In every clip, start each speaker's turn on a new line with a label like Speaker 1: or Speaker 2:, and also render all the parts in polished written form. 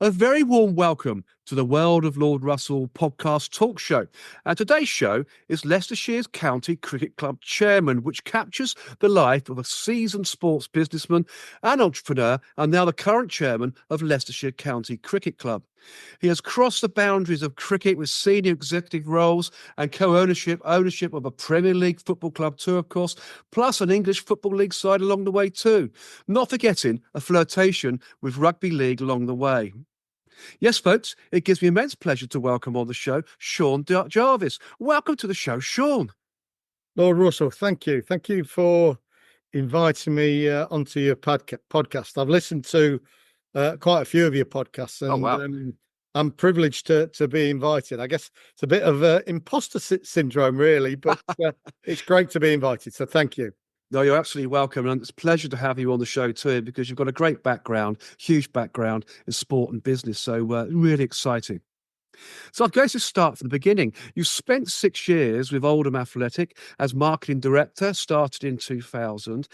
Speaker 1: A very warm welcome to the World of Lord Russell podcast talk show. And today's show is Leicestershire's County Cricket Club chairman, which captures the life of a seasoned sports businessman and entrepreneur, and now the current chairman of Leicestershire County Cricket Club. He has crossed the boundaries of cricket with senior executive roles and ownership of a Premier League football club too, of course, plus an English Football League side along the way too. Not forgetting a flirtation with Rugby League along the way. Yes, folks, it gives me immense pleasure to welcome on the show Sean Jarvis. Welcome to the show, Sean.
Speaker 2: Lord Russell, thank you. Thank you for inviting me onto your podcast. I've listened to quite a few of your podcasts, and I'm privileged to be invited. I guess it's a bit of imposter syndrome, really, but it's great to be invited. So thank you.
Speaker 1: No, you're absolutely welcome. And it's a pleasure to have you on the show too, because you've got a great background, huge background in sport and business. So really exciting. So I'm going to start from the beginning. You spent 6 years with Oldham Athletic as marketing director, started in 2000.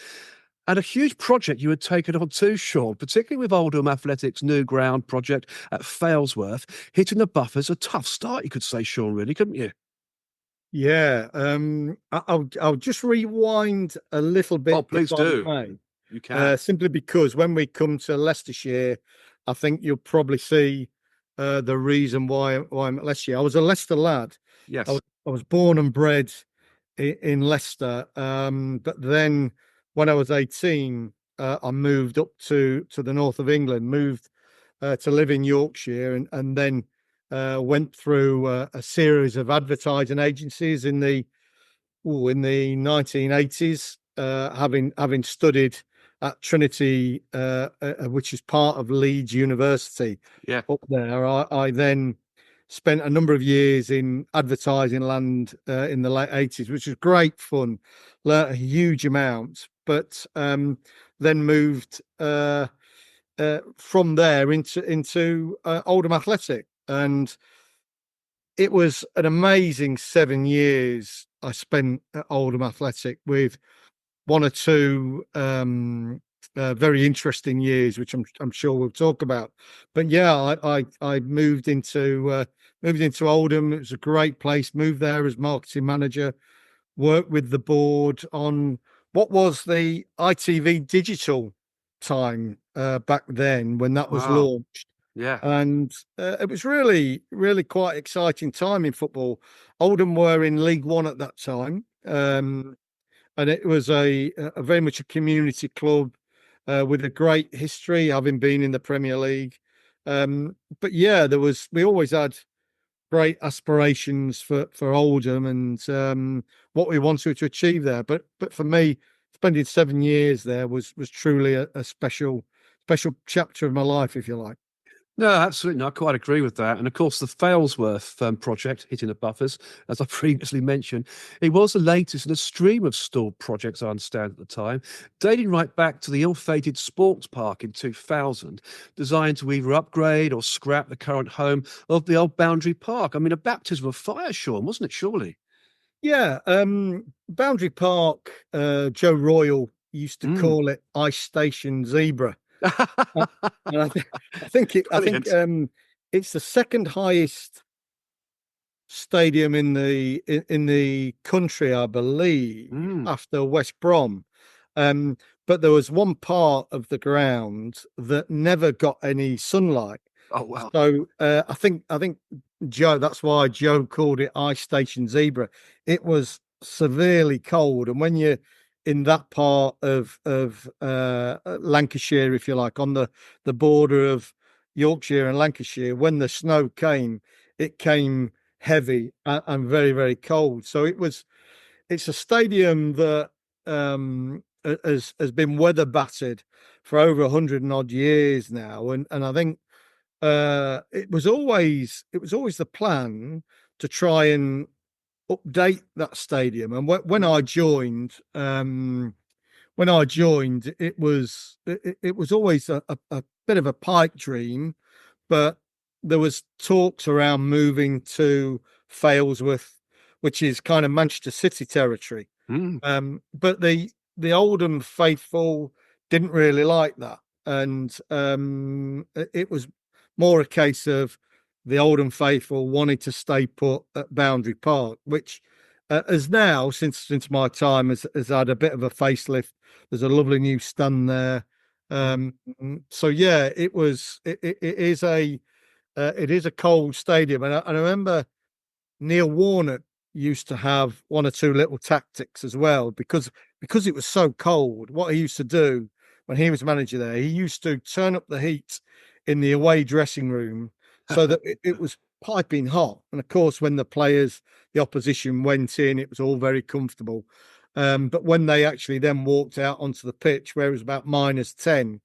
Speaker 1: And a huge project you had taken on too, Sean, particularly with Oldham Athletic's new ground project at Failsworth, hitting the buffers. A tough start, you could say, Sean, really, couldn't you?
Speaker 2: Yeah, I'll just rewind a little bit.
Speaker 1: Oh, please do. You can.
Speaker 2: Simply because when we come to Leicestershire, I think you'll probably see the reason why I'm at Leicestershire. I was a Leicester lad.
Speaker 1: Yes.
Speaker 2: I was born and bred in Leicester, but then when I was 18, I moved up to the north of England, moved to live in Yorkshire, and then went through a series of advertising agencies in the 1980s, having studied at Trinity, which is part of Leeds University.
Speaker 1: Yeah.
Speaker 2: Up there, I then spent a number of years in advertising land in the late 80s, which was great fun. Learned a huge amount, but then moved from there into Oldham Athletic. And it was an amazing 7 years I spent at Oldham Athletic, with one or two very interesting years, which I'm sure we'll talk about. But yeah, I moved into Oldham. It was a great place. Moved there as marketing manager. Worked with the board on what was the ITV digital time back then when that was launched.
Speaker 1: Yeah.
Speaker 2: And it was really, really quite exciting time in football. Oldham were in League One at that time. And it was a very much a community club with a great history, having been in the Premier League. But yeah, we always had great aspirations for Oldham and what we wanted to achieve there. But for me, spending 7 years there was truly a special chapter of my life, if you like.
Speaker 1: No, absolutely. No, I quite agree with that. And of course, the Failsworth project, hitting the buffers, as I previously mentioned, it was the latest in a stream of stalled projects, I understand, at the time, dating right back to the ill-fated sports park in 2000, designed to either upgrade or scrap the current home of the old Boundary Park. I mean, a baptism of fire, Sean, wasn't it, surely?
Speaker 2: Yeah, Boundary Park, Joe Royal used to call it Ice Station Zebra. And I think it's the second highest stadium in the country, I believe, after West Brom. But there was one part of the ground that never got any sunlight.
Speaker 1: Oh wow!
Speaker 2: So I think Joe, that's why Joe called it Ice Station Zebra. It was severely cold, and when you're in that part of Lancashire, if you like, on the border of Yorkshire and Lancashire, when the snow came, it came heavy and very, very cold. So it's a stadium that has been weather battered for over 100 and odd years now, and I think it was always the plan to try and update that stadium. And when I joined, it was always a bit of a pipe dream, but there was talks around moving to Failsworth, which is kind of Manchester City territory. But the Oldham faithful didn't really like that, and it was more a case of the Oldham faithful wanted to stay put at Boundary Park, which has now, since my time, has had a bit of a facelift. There's a lovely new stand there. So yeah, it is a cold stadium, and I remember Neil Warnock used to have one or two little tactics as well because it was so cold. What he used to do when he was manager there, he used to turn up the heat in the away dressing room so that it was piping hot. And of course, when the opposition went in, it was all very comfortable. But when they actually then walked out onto the pitch, where it was about -10,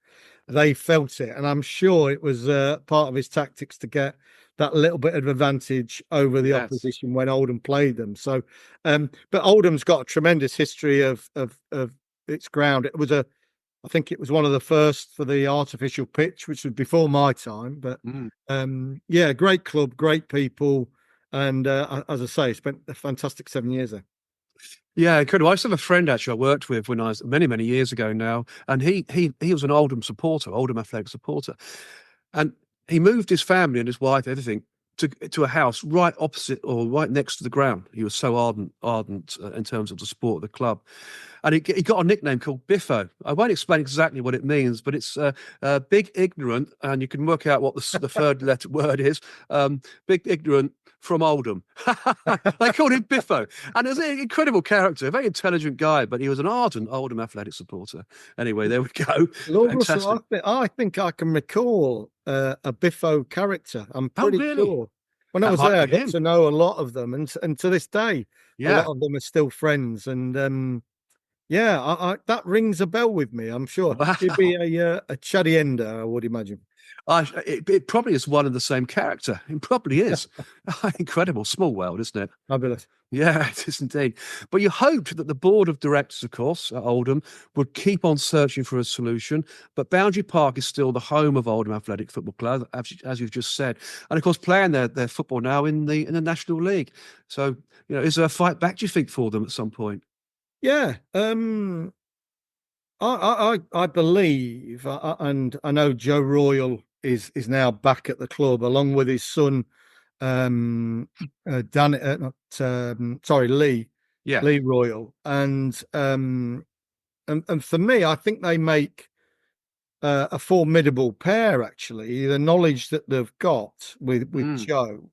Speaker 2: they felt it. And I'm sure it was part of his tactics to get that little bit of advantage over the opposition when Oldham played them. So, but Oldham's got a tremendous history of its ground. I think it was one of the first for the artificial pitch, which was before my time. But yeah, great club, great people, and as I say, spent a fantastic 7 years there.
Speaker 1: Yeah, incredible. I used to have a friend actually I worked with when I was many years ago now, and he was an Oldham supporter, Oldham Athletic supporter, and he moved his family and his wife, everything, to a house right opposite or right next to the ground. He was so ardent in terms of the sport of the club, and he got a nickname called Biffo. I won't explain exactly what it means, but it's big ignorant, and you can work out what the third letter word is. Big ignorant from Oldham. They called him Biffo, and he was an incredible character, a very intelligent guy, but he was an ardent Oldham Athletic supporter. Anyway, there we go.
Speaker 2: Lord Russell, I think I can recall a Biffo character. I'm pretty sure. When I was there, I got to know a lot of them, and to this day, a lot of them are still friends. And yeah, I that rings a bell with me. I'm sure he'd be a chatty ender, I would imagine.
Speaker 1: It probably is one and the same character. It probably is. Incredible. Small world, isn't it?
Speaker 2: Fabulous.
Speaker 1: Yeah, it is indeed. But you hoped that the board of directors, of course, at Oldham would keep on searching for a solution. But Boundary Park is still the home of Oldham Athletic Football Club, as you've just said. And of course, playing their football now in the National League. So, is there a fight back, do you think, for them at some point?
Speaker 2: Yeah. I believe, and I know Joe Royal is now back at the club along with his son, Lee Royal, and for me, I think they make a formidable pair. Actually, the knowledge that they've got with Joe,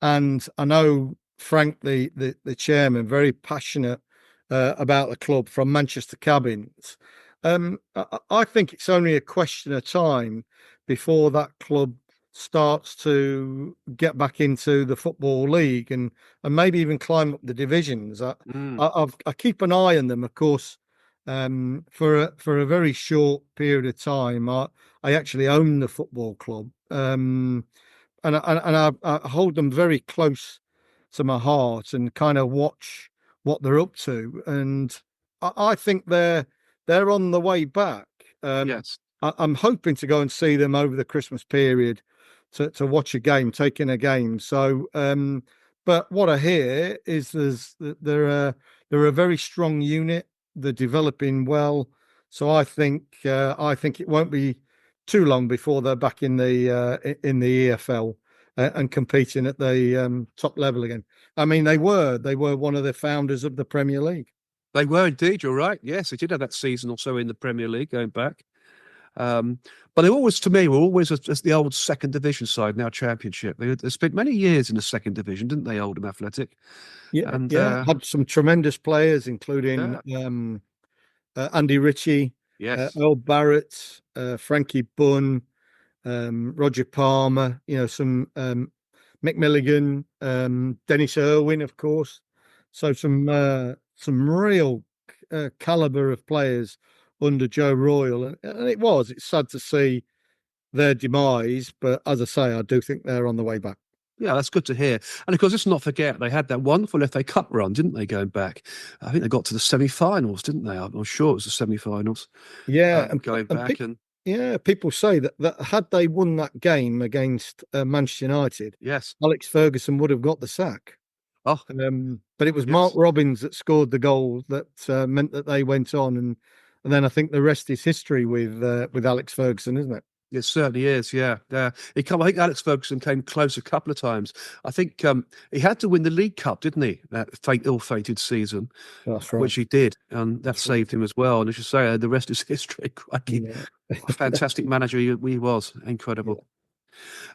Speaker 2: and I know Frank, the chairman, very passionate about the club from Manchester Cabins. I think it's only a question of time before that club starts to get back into the Football League and maybe even climb up the divisions. I keep an eye on them, of course, for a very short period of time. I actually own the football club, and I hold them very close to my heart and kind of watch what they're up to. And I think they're on the way back.
Speaker 1: Yes.
Speaker 2: I'm hoping to go and see them over the Christmas period to watch a game, taking a game. So, but what I hear is they're a very strong unit. They're developing well. So I think it won't be too long before they're back in the EFL and competing at the top level again. I mean, they were one of the founders of the Premier League.
Speaker 1: They were indeed. You're right. Yes, they did have that season or so in the Premier League going back. But they always, to me, were always as the old second division side, now Championship. They spent many years in the second division, didn't they, Oldham Athletic?
Speaker 2: Yeah, and had some tremendous players, including Andy Ritchie, Earl Barrett, Frankie Bunn, Roger Palmer. Some Mick Milligan, Dennis Irwin, of course. So some real caliber of players under Joe Royal, and it's sad to see their demise, but as I say, I do think they're on the way back.
Speaker 1: Yeah, that's good to hear. And of course, let's not forget, they had that wonderful FA Cup run, didn't they, going back? I think they got to the semi-finals, didn't they? I'm sure it was the semi-finals.
Speaker 2: Yeah.
Speaker 1: Going back.
Speaker 2: Yeah, people say that had they won that game against Manchester United,
Speaker 1: yes,
Speaker 2: Alex Ferguson would have got the sack.
Speaker 1: Oh,
Speaker 2: but it was Mark Robbins that scored the goal that meant that they went on, and then I think the rest is history with Alex Ferguson, isn't it?
Speaker 1: It certainly is, yeah. I think Alex Ferguson came close a couple of times. I think he had to win the League Cup, didn't he? That ill-fated season,
Speaker 2: That's right.
Speaker 1: which he did, and that
Speaker 2: That's right.
Speaker 1: saved him as well. And as you say, the rest is history. Crikey.
Speaker 2: Yeah.
Speaker 1: What a fantastic manager he was.
Speaker 2: Yeah.
Speaker 1: Incredible.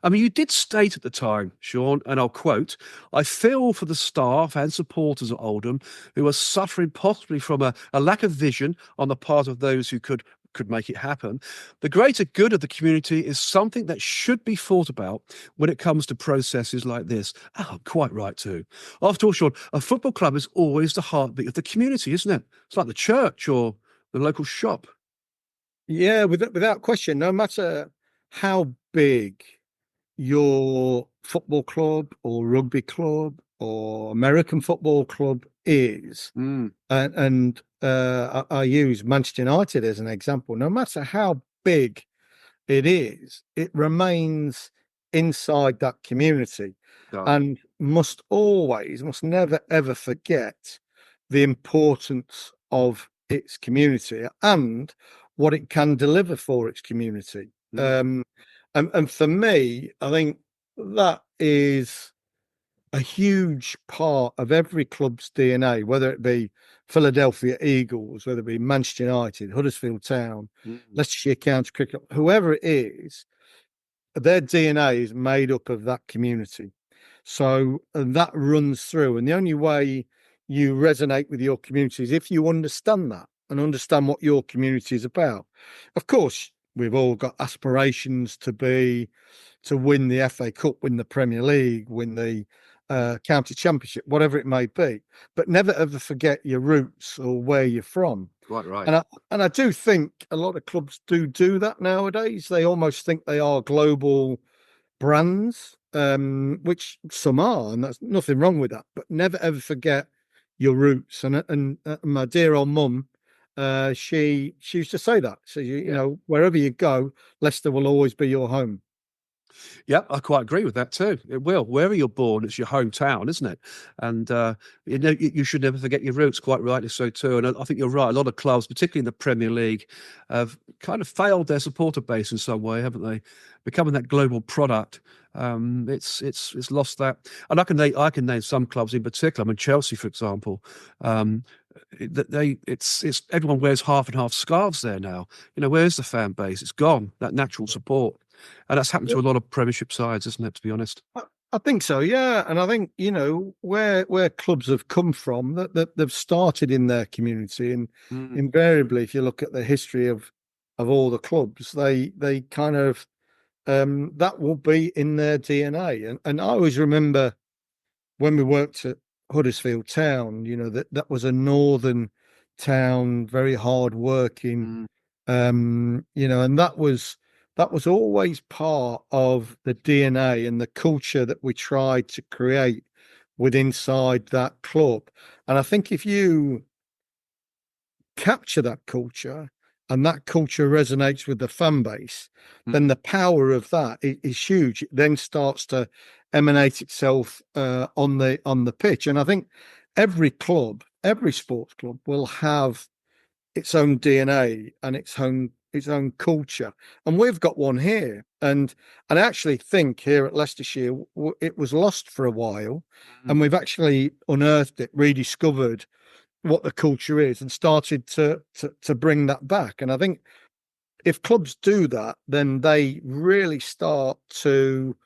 Speaker 1: I mean, you did state at the time, Sean, and I'll quote, "I feel for the staff and supporters at Oldham who are suffering possibly from a lack of vision on the part of those who could make it happen. The greater good of the community is something that should be thought about when it comes to processes like this." Oh, quite right too. After all, Sean, a football club is always the heartbeat of the community, isn't it? It's like the church or the local shop.
Speaker 2: Yeah, without question, no matter how big your football club or rugby club or American football club is,
Speaker 1: Mm,
Speaker 2: I use Manchester United as an example. No matter how big it is, it remains inside that community,
Speaker 1: does.
Speaker 2: and must never ever forget the importance of its community and what it can deliver for its community.
Speaker 1: Mm,
Speaker 2: And for me, I think that is a huge part of every club's DNA, whether it be Philadelphia Eagles, whether it be Manchester United, Huddersfield Town,
Speaker 1: mm.
Speaker 2: Leicestershire County Cricket Club, whoever it is, their DNA is made up of that community. So and that runs through. And the only way you resonate with your community is if you understand that and understand what your community is about. Of course, we've all got aspirations to win the FA Cup, win the Premier League, win the county championship, whatever it may be. But never ever forget your roots or where you're from.
Speaker 1: Quite right.
Speaker 2: And I do think a lot of clubs do that nowadays. They almost think they are global brands, which some are, and that's nothing wrong with that. But never ever forget your roots. And my dear old mum, she used to say that. So you
Speaker 1: Yeah.
Speaker 2: know, wherever you go, Leicester will always be your home.
Speaker 1: Yeah, I quite agree with that too. It will. Wherever you're born, it's your hometown, isn't it? And you should never forget your roots. Quite rightly so too. And I think you're right. A lot of clubs, particularly in the Premier League, have kind of failed their supporter base in some way, haven't they? Becoming that global product. It's lost that. And I can name some clubs in particular. I mean, Chelsea, for example. It's everyone wears half and half scarves there now. Where's the fan base? It's gone. That natural support. And that's happened to a lot of Premiership sides, isn't it, to be honest?
Speaker 2: I think so, yeah. And I think, where clubs have come from, that they've started in their community. And
Speaker 1: Mm,
Speaker 2: invariably, if you look at the history of all the clubs, they kind of that will be in their DNA. And I always remember when we worked at Huddersfield Town, that was a northern town, very hard working,
Speaker 1: mm.
Speaker 2: and that was always part of the DNA and the culture that we tried to create inside that club. And I think if you capture that culture and that culture resonates with the fan base, then
Speaker 1: Mm.
Speaker 2: the power of that is huge. It then starts to emanate itself on the pitch. And I think every club, every sports club will have its own DNA and its own culture, and we've got one here. And I actually think here at Leicestershire it was lost for a while, and
Speaker 1: Mm.
Speaker 2: we've actually unearthed it, rediscovered what the culture is, and started to bring that back. And I think if clubs do that, then they really start to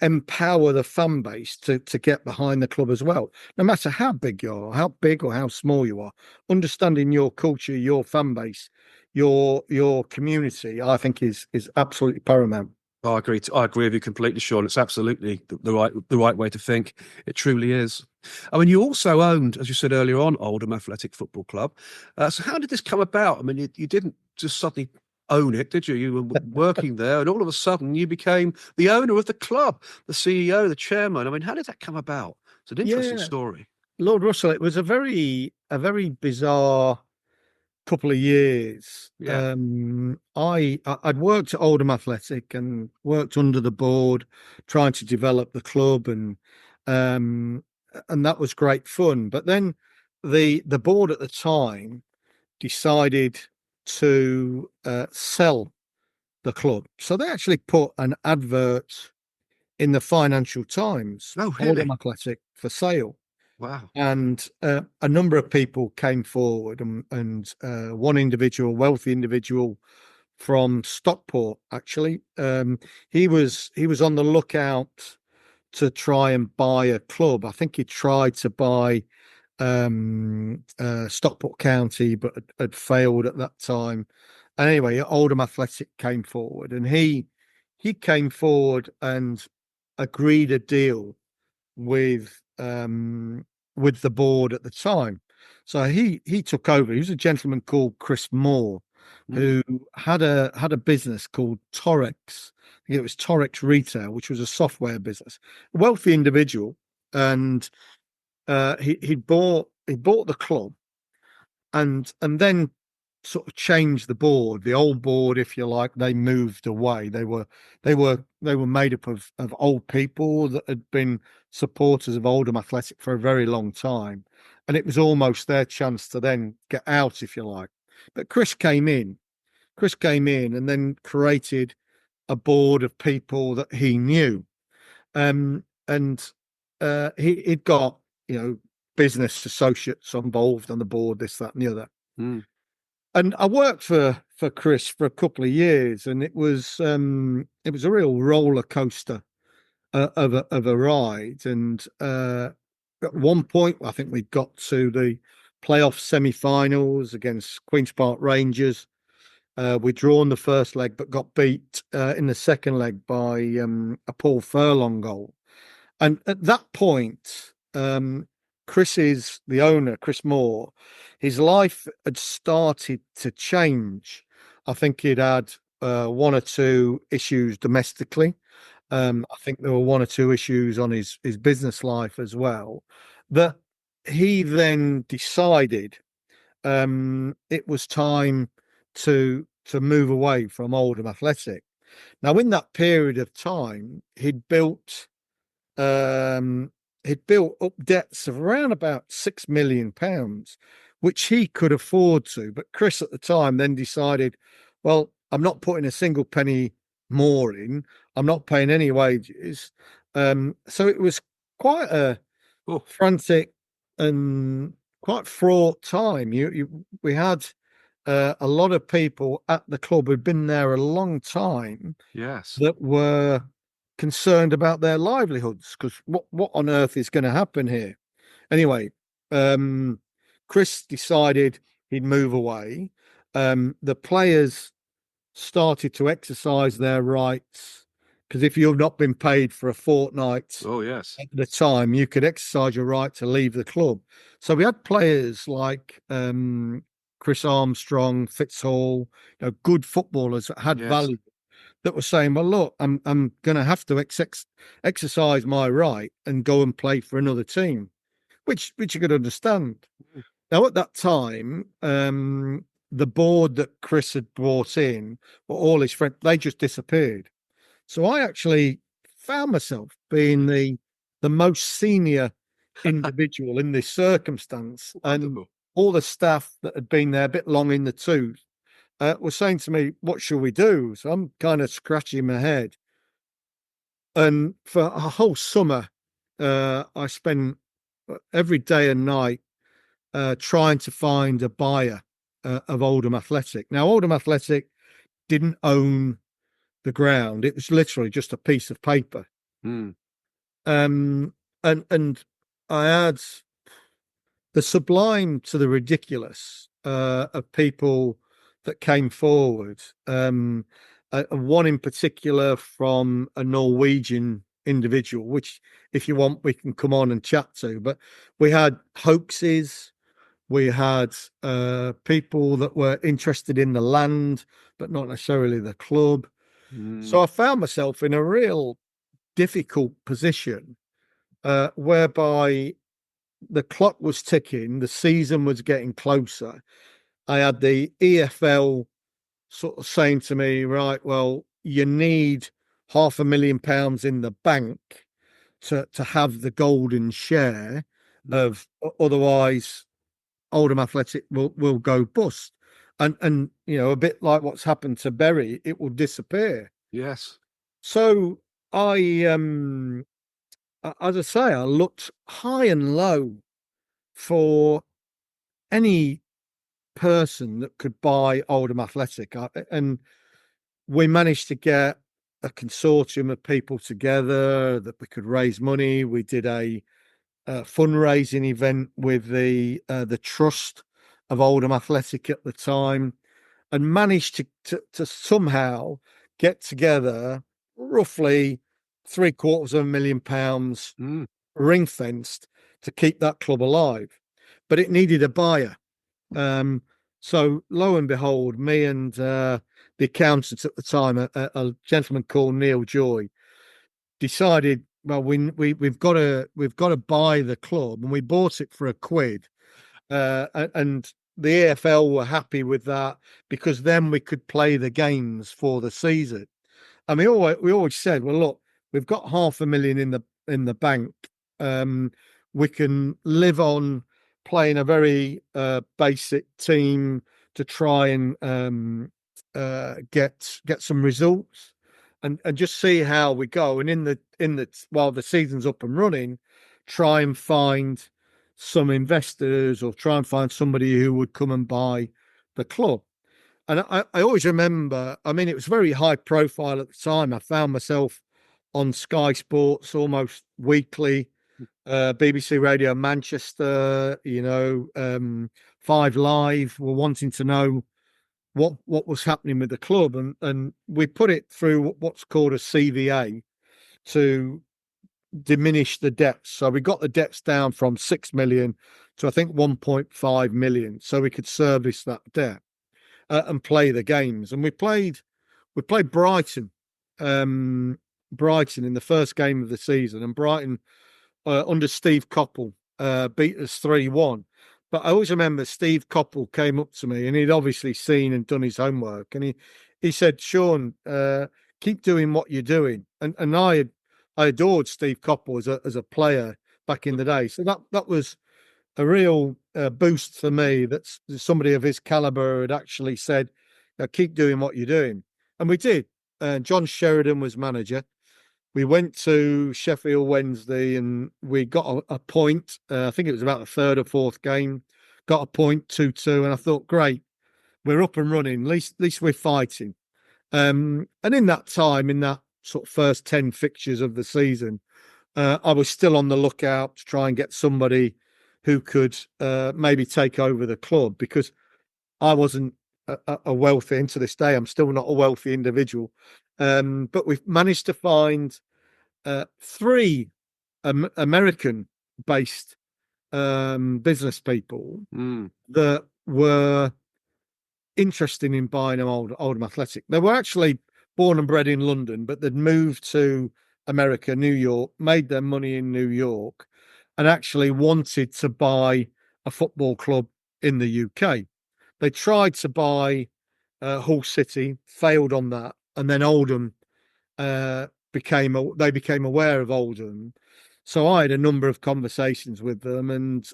Speaker 2: empower the fan base to get behind the club as well. No matter how big you are, how big or how small you are, understanding your culture, your fan base, your community, I think is absolutely paramount.
Speaker 1: I agree with you completely, Sean. It's absolutely the right way to think. It truly is. I mean, you also owned, as you said earlier on, Oldham Athletic Football Club. So how did this come about? I mean, you didn't just suddenly own it, did you? You were working there, and all of a sudden you became the owner of the club, the CEO, the chairman. I mean, how did that come about? It's an interesting
Speaker 2: Yeah,
Speaker 1: story.
Speaker 2: Lord Russell, it was a very bizarre couple of years.
Speaker 1: Yeah.
Speaker 2: I'd worked at Oldham Athletic and worked under the board, trying to develop the club, um, and that was great fun. But then the board at the time decided to sell the club. So they actually put an advert in the Financial Times,
Speaker 1: Oh, really?
Speaker 2: Oldham Athletic for sale.
Speaker 1: Wow.
Speaker 2: And a number of people came forward, and one individual, wealthy individual from Stockport, actually, he was on the lookout to try and buy a club. I think he tried to buy Stockport County, but had failed at that time. And anyway, Oldham Athletic came forward, and he came forward and agreed a deal with the board at the time. So he took over. He was a gentleman called Chris Moore, who had a business called Torex. I think it was Torex Retail, which was a software business. A wealthy individual, and he bought the club, and then sort of changed the board. The old board, if you like, they moved away. They were made up of old people that had been supporters of Oldham Athletic for a very long time, and it was almost their chance to then get out, if you like. But Chris came in, and then created a board of people that he knew, and he'd got, business associates involved on the board, this, that, and the other. And I worked for Chris for a couple of years, and it was a real roller coaster of a ride. And at one point, I think we got to the playoff semi-finals against Queens Park Rangers. We'd drawn the first leg, but got beat in the second leg by a Paul Furlong goal. And at that point, the owner, Chris Moore, his life had started to change. I think he'd had one or two issues domestically. I think there were one or two issues on his business life as well, that he then decided it was time to move away from Oldham Athletic. Now, in that period of time, he'd built up debts of around about £6 million, which he could afford to. But Chris at the time then decided, well, I'm not putting a single penny more in. I'm not paying any wages. So it was quite a frantic and quite fraught time. We had a lot of people at the club who'd been there a long time.
Speaker 1: Yes.
Speaker 2: That were concerned about their livelihoods, because what on earth is going to happen here? Anyway, Chris decided he'd move away. The players started to exercise their rights, because if you've not been paid for a fortnight at the time, you could exercise your right to leave the club. So we had players like Chris Armstrong, Fitzhall, good footballers that had value, that were saying, well, look, I'm going to have to exercise my right and go and play for another team, which you could understand. Now, at that time, the board that Chris had brought in, or all his friends, they just disappeared. So I actually found myself being the most senior individual in this circumstance. And all the staff that had been there a bit long in the tooth were saying to me, what shall we do? So I'm kind of scratching my head. And for a whole summer, I spent every day and night trying to find a buyer of Oldham Athletic. Now, Oldham Athletic didn't own the ground. It was literally just a piece of paper. And I had the sublime to the ridiculous of people that came forward. One in particular from a Norwegian individual, which, if you want, we can come on and chat to. But we had hoaxes. We had people that were interested in the land, but not necessarily the club. So I found myself in a real difficult position whereby the clock was ticking, the season was getting closer. I had the EFL sort of saying to me, right, well, you need £500,000 in the bank to have the golden share of, otherwise Oldham Athletic will go bust. and a bit like what's happened to Bury, it will disappear.
Speaker 1: Yes.
Speaker 2: So as I say, I looked high and low for any person that could buy Oldham Athletic, and we managed to get a consortium of people together that we could raise money. We did a fundraising event with the trust of Oldham Athletic at the time, and managed to somehow get together roughly £750,000 ring fenced to keep that club alive. But it needed a buyer. So lo and behold, me and the accountants at the time, a gentleman called Neil Joy, decided, well, we've got to buy the club, and we bought it for £1. And the EFL were happy with that, because then we could play the games for the season. And we always said, well, look, we've got £500,000 in the bank. We can live on playing a very basic team to try and get some results, and just see how we go. And in the while the season's up and running, try and find some investors, or try and find somebody who would come and buy the club. And I always remember, I mean, it was very high profile at the time. I found myself on Sky Sports almost weekly, BBC Radio Manchester, 5 Live were wanting to know what was happening with the club. And we put it through what's called a CVA to diminish the debts. So we got the debts down from 6 million to, I think, 1.5 million, so we could service that debt and play the games. And we played Brighton, Brighton in the first game of the season, and Brighton under Steve Coppell beat us 3-1. But I always remember Steve Coppell came up to me, and he'd obviously seen and done his homework, and he said, "Sean, keep doing what you're doing." And I adored Steve Coppell as a player back in the day, so that was a real boost for me, that somebody of his caliber had actually said, "Keep doing what you're doing." And we did. John Sheridan was manager. We went to Sheffield Wednesday, and we got a point. I think it was about the third or fourth game. Got a point, 2-2, and I thought, great, we're up and running. At least we're fighting. And in that time, in that sort of first 10 fixtures of the season, I was still on the lookout to try and get somebody who could maybe take over the club, because I wasn't a wealthy, and to this day, I'm still not a wealthy individual. But we've managed to find 3 American-based business people that were interested in buying Oldham Athletic. They were actually born and bred in London, but they'd moved to America, New York, made their money in New York, and actually wanted to buy a football club in the UK. They tried to buy Hull City, failed on that, and then Oldham became aware of Oldham. So I had a number of conversations with them, and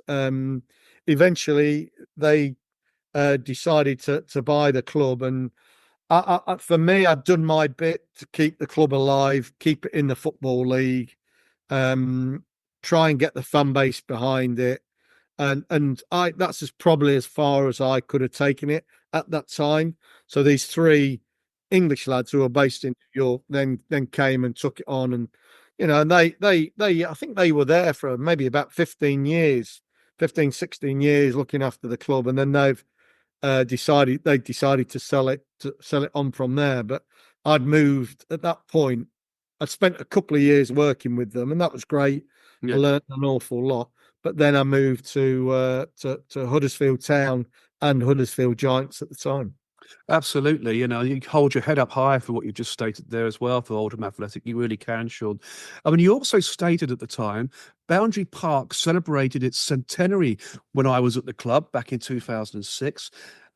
Speaker 2: eventually they decided to buy the club. And for me, I'd done my bit to keep the club alive, keep it in the Football League, try and get the fan base behind it. And that's probably as far as I could have taken it at that time. So these 3 English lads who were based in New York then came and took it on, and and they I think they were there for maybe about 15 years, 16 years looking after the club, and then they've decided to sell it on from there. But I'd moved at that point. I'd spent a couple of years working with them, and that was great.
Speaker 1: Yeah.
Speaker 2: I learned an awful lot. But then I moved to Huddersfield Town and Huddersfield Giants at the time.
Speaker 1: Absolutely. You hold your head up high for what you just stated there as well for Oldham Athletic. You really can, Sean. I mean, you also stated at the time, Boundary Park celebrated its centenary when I was at the club back in 2006.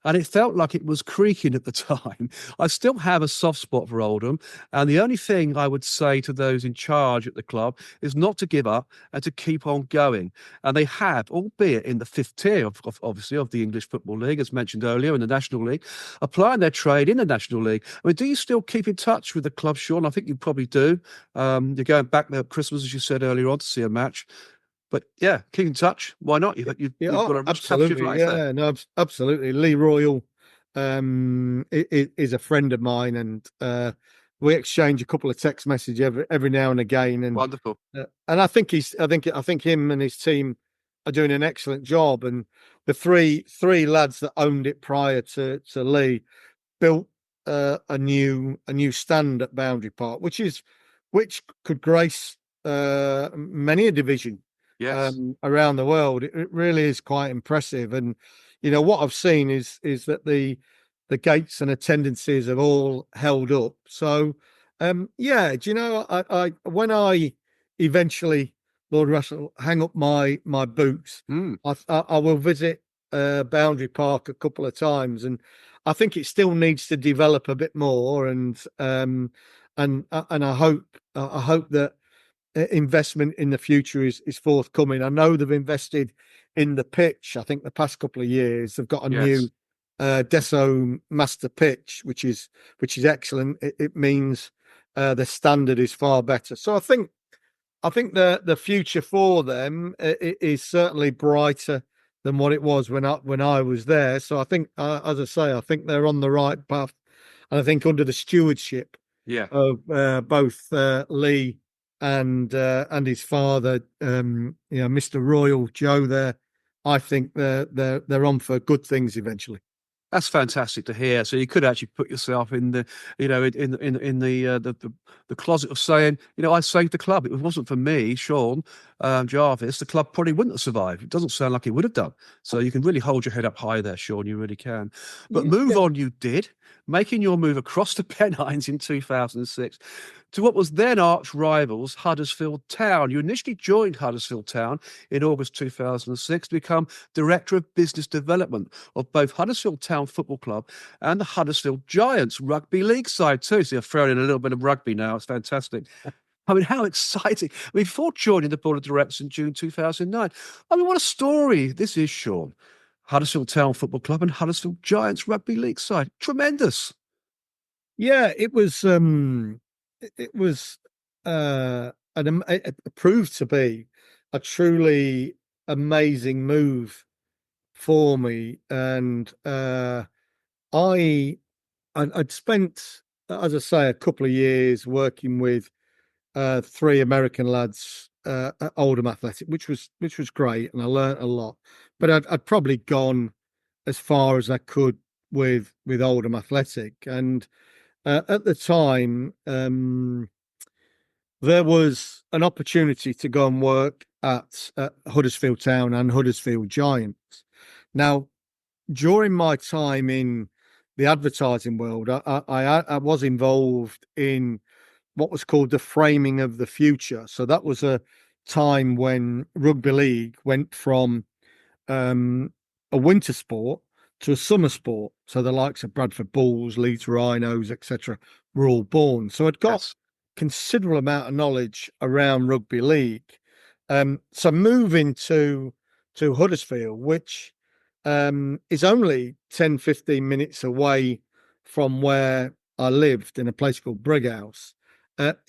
Speaker 1: and it felt like it was creaking at the time. I still have a soft spot for Oldham, and the only thing I would say to those in charge at the club is not to give up and to keep on going. And they have, albeit in the fifth tier, obviously, of the English Football League, as mentioned earlier, in the National League, applying their trade in the National League. I mean, do you still keep in touch with the club, Sean? I think you probably do. You're going back there at Christmas, as you said earlier on, to see a match. But yeah, keep in touch. Why not?
Speaker 2: Yeah,
Speaker 1: You've got a rich tapestry of
Speaker 2: absolutely.
Speaker 1: life there.
Speaker 2: Yeah, no, absolutely. Lee Royal is a friend of mine, and we exchange a couple of text messages every now and again.
Speaker 1: Wonderful.
Speaker 2: And I think him and his team are doing an excellent job. And the three lads that owned it prior to Lee built a new stand at Boundary Park, which could grace many a division
Speaker 1: Yes.
Speaker 2: around the world. It really is quite impressive. And what I've seen is that the gates and attendances have all held up. So yeah, do you know, I when I eventually, Lord Russell, hang up my boots,
Speaker 1: Mm.
Speaker 2: I will visit Boundary Park a couple of times, and I think it still needs to develop a bit more. And I hope that investment in the future is forthcoming. I know they've invested in the pitch. I think the past couple of years they've got a
Speaker 1: Yes.
Speaker 2: new Deso master pitch, which is excellent. It means the standard is far better. So I think the future for them is certainly brighter than what it was when I was there. So I think, as I say, I think they're on the right path, and I think under the stewardship
Speaker 1: Yeah.
Speaker 2: of both Lee and his father, Mr. Royal Joe there, I think they're on for good things eventually.
Speaker 1: That's fantastic to hear. So you could actually put yourself in the, the closet of saying, I saved the club. If it wasn't for me, Sean Jarvis, the club probably wouldn't have survived. It doesn't sound like it would have done. So you can really hold your head up high there, Sean. You really can. But move
Speaker 2: Yeah.
Speaker 1: on, you did, making your move across the Pennines in 2006 to what was then arch rivals Huddersfield Town. You initially joined Huddersfield Town in August 2006 to become Director of Business Development of both Huddersfield Town Football Club and the Huddersfield Giants rugby league side too. So you're throwing in a little bit of rugby now. It's fantastic. I mean, how exciting. I mean, before joining the board of directors in June 2009. I mean, what a story this is, Sean. Huddersfield Town Football Club and Huddersfield Giants rugby league side. Tremendous.
Speaker 2: Yeah, it was it proved to be a truly amazing move for me. And I I'd spent, as I say, a couple of years working with three American lads at Oldham Athletic, which was great, and I learnt a lot. But I'd probably gone as far as I could with Oldham Athletic. And at the time, there was an opportunity to go and work at Huddersfield Town and Huddersfield Giants. Now, during my time in the advertising world, I was involved in what was called the framing of the future. So that was a time when rugby league went from a winter sport to a summer sport. So the likes of Bradford Bulls, Leeds Rhinos, etc., were all born. So I'd got
Speaker 1: Yes.
Speaker 2: considerable amount of knowledge around rugby league. So moving to Huddersfield, which is only 10, 15 minutes away from where I lived in a place called Brighouse,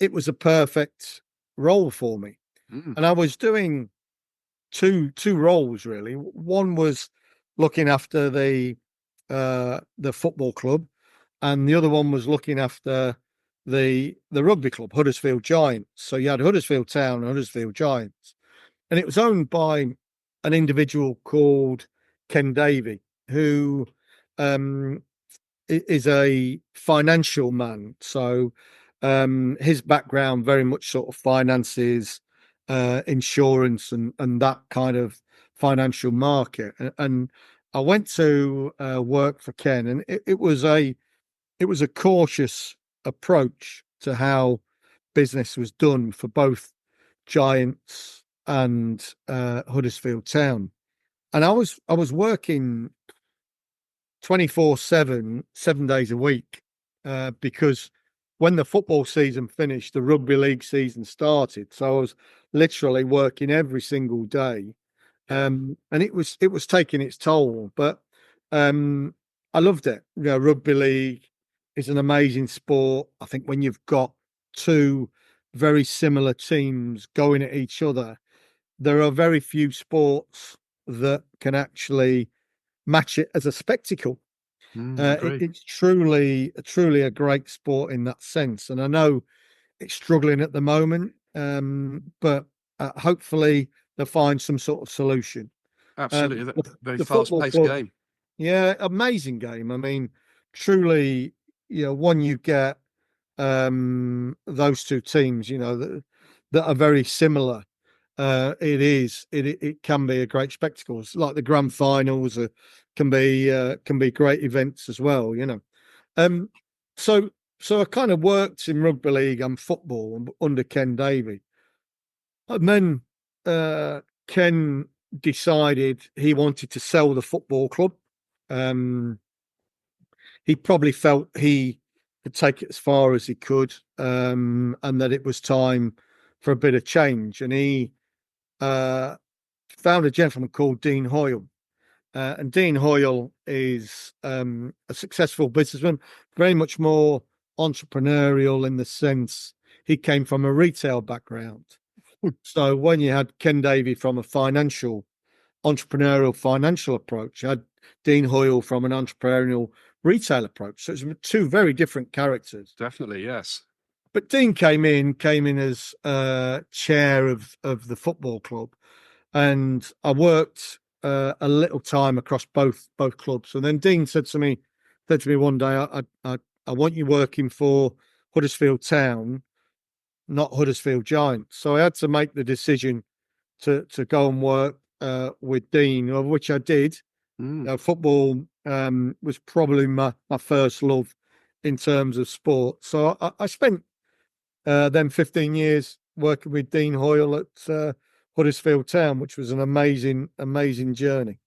Speaker 2: it was a perfect role for me.
Speaker 1: Mm.
Speaker 2: And I was doing two roles really. One was looking after the football club, and the other one was looking after the rugby club, Huddersfield Giants. So you had Huddersfield Town and Huddersfield Giants, and it was owned by an individual called Ken Davey, who is a financial man. So his background very much sort of finances, insurance, and that kind of financial market. And I went to work for Ken, and it was a cautious approach to how business was done for both Giants and Huddersfield Town. And I was working 24/7, 7 days a week, because when the football season finished, the rugby league season started. So I was literally working every single day,
Speaker 1: Yeah.
Speaker 2: and it was taking its toll. But I loved it. Rugby league is an amazing sport. I think when you've got two very similar teams going at each other, there are very few sports that can actually match it as a spectacle.
Speaker 1: Agree.
Speaker 2: It's truly a great sport in that sense. And I know it's struggling at the moment, but hopefully they'll find some sort of solution.
Speaker 1: Absolutely. Very
Speaker 2: The football
Speaker 1: fast-paced
Speaker 2: club,
Speaker 1: game.
Speaker 2: yeah, amazing game. I mean, truly, when you get those two teams, that are very similar, it can be a great spectacle. It's like the grand finals can be great events as well. Um, so so I kind of worked in rugby league and football under Ken Davey, and then Ken decided he wanted to sell the football club. Um, he probably felt he could take it as far as he could, and that it was time for a bit of change. And he uh, found a gentleman called Dean Hoyle. And Dean Hoyle is a successful businessman, very much more entrepreneurial in the sense he came from a retail background. So when you had Ken Davey from a entrepreneurial financial approach, you had Dean Hoyle from an entrepreneurial retail approach. So it's two very different characters.
Speaker 1: Definitely, yes.
Speaker 2: But Dean came in as chair of the football club, and I worked a little time across both clubs. And then Dean said to me one day, I want you working for Huddersfield Town, not Huddersfield Giants. So I had to make the decision to go and work with Dean, of which I did. Football was probably my first love in terms of sport. So I spent then 15 years working with Dean Hoyle at Huddersfield Town, which was an amazing journey.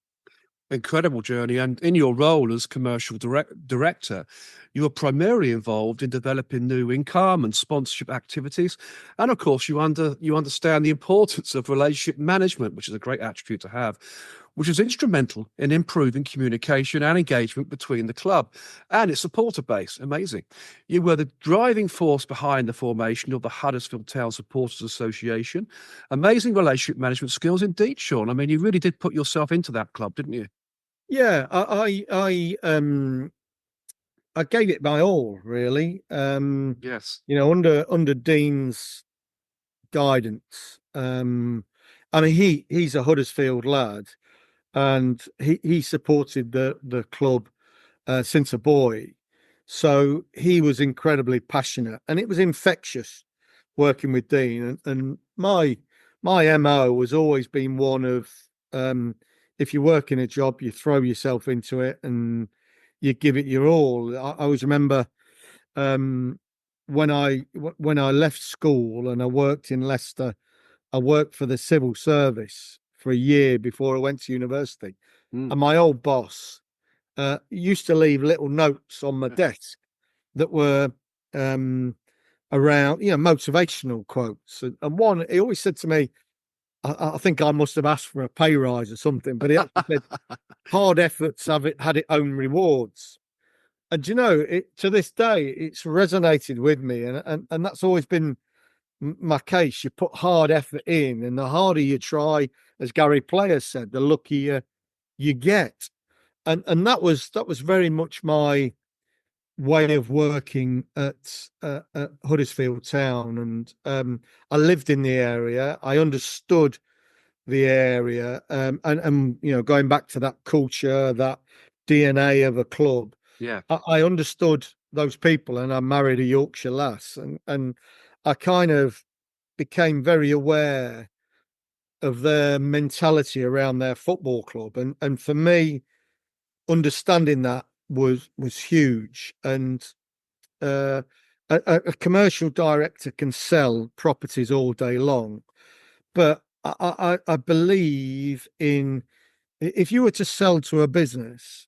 Speaker 1: Incredible journey. And in your role as commercial director, you were primarily involved in developing new income and sponsorship activities. And of course, you understand the importance of relationship management, which is a great attribute to have, which is instrumental in improving communication and engagement between the club and its supporter base. Amazing. You were the driving force behind the formation of the Huddersfield Town Supporters Association. Amazing relationship management skills indeed, Sean. I mean, you really did put yourself into that club, didn't you?
Speaker 2: Yeah, I gave it my all, really.
Speaker 1: Yes.
Speaker 2: Under Dean's guidance. I mean, he's a Huddersfield lad, and he supported the club since a boy. So he was incredibly passionate, and it was infectious working with Dean. And my MO has always been one of, if you work in a job, you throw yourself into it and you give it your all. I always remember um, when I left school and I worked in Leicester. I worked for the civil service for a year before I went to university,
Speaker 1: Mm,
Speaker 2: and my old boss used to leave little notes on my
Speaker 1: yeah.
Speaker 2: desk that were um, around, motivational quotes. And one, he always said to me, I think I must have asked for a pay rise or something, but he actually said, "Hard efforts have it had its own rewards." And to this day, it's resonated with me, and that's always been my case. You put hard effort in, and the harder you try, as Gary Player said, the luckier you get. And that was very much my way of working at Huddersfield Town. And I lived in the area. I understood the area, and going back to that culture, that DNA of a club.
Speaker 1: Yeah.
Speaker 2: I understood those people, and I married a Yorkshire lass, and I kind of became very aware of their mentality around their football club, and for me, understanding that was huge. And uh, a commercial director can sell properties all day long, but I believe in, if you were to sell to a business,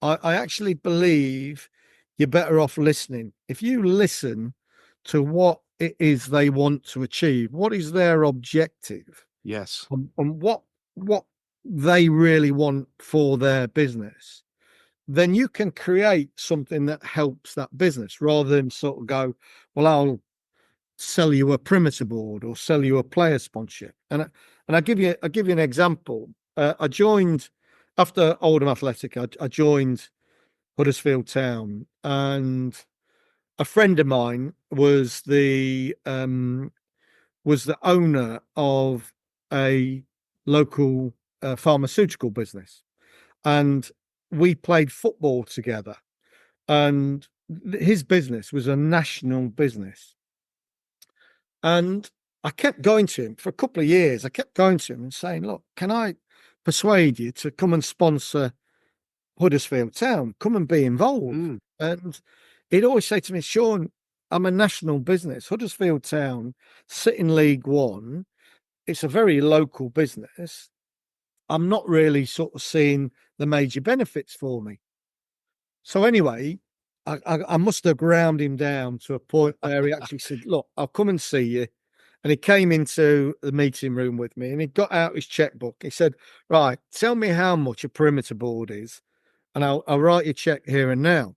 Speaker 2: I actually believe you're better off listening. If you listen to what it is they want to achieve, what is their objective,
Speaker 1: Yes.
Speaker 2: and what they really want for their business, then you can create something that helps that business rather than sort of go, well, I'll sell you a perimeter board or sell you a player sponsorship. And I give you an example. I joined after Oldham Athletic. I joined Huddersfield Town, and a friend of mine was the owner of a local pharmaceutical business, and we played football together. And his business was a national business, and I kept going to him for a couple of years. I kept going to him and saying, "Look, can I persuade you to come and sponsor Huddersfield Town? Come and be involved."
Speaker 1: Mm.
Speaker 2: And he'd always say to me, "Sean, I'm a national business. Huddersfield Town sit in League One. It's a very local business. I'm not really sort of seeing the major benefits for me." So anyway, I must have ground him down to a point where he actually said, "Look, I'll come and see you." And he came into the meeting room with me, and he got out his checkbook. He said, "Right, tell me how much a perimeter board is, and I'll write you a check here and now."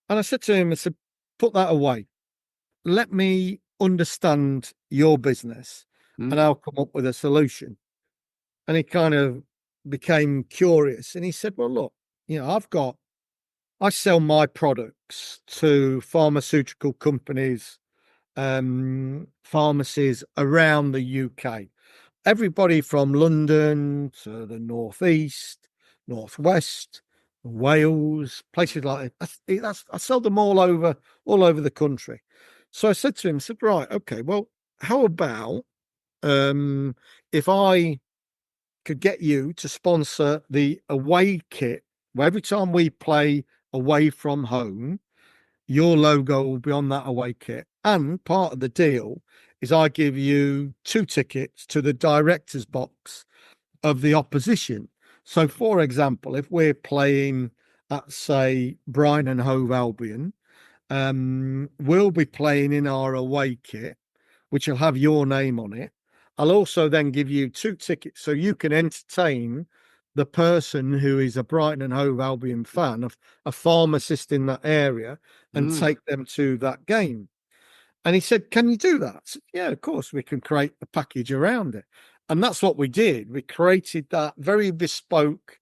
Speaker 2: And I said to him, I said, "Put that away. Let me understand your business, and
Speaker 1: Mm.
Speaker 2: I'll come up with a solution." And he kind of became curious, and he said, "Well, look, I sell my products to pharmaceutical companies, pharmacies around the UK. Everybody from London to the northeast, northwest, Wales, places like that. I sell them all over the country." So I said to him, I said, "Right, okay, well, how about if I could get you to sponsor the away kit, where every time we play away from home, your logo will be on that away kit. And part of the deal is I give you 2 tickets to the director's box of the opposition. So, for example, if we're playing at, say, Brighton and Hove Albion, we'll be playing in our away kit, which will have your name on it. I'll also then give you 2 tickets so you can entertain the person who is a Brighton and Hove Albion fan, a pharmacist in that area, and
Speaker 1: Mm.
Speaker 2: take them to that game." And he said, "Can you do that?" I said, "Yeah, of course, we can create a package around it." And that's what we did. We created that very bespoke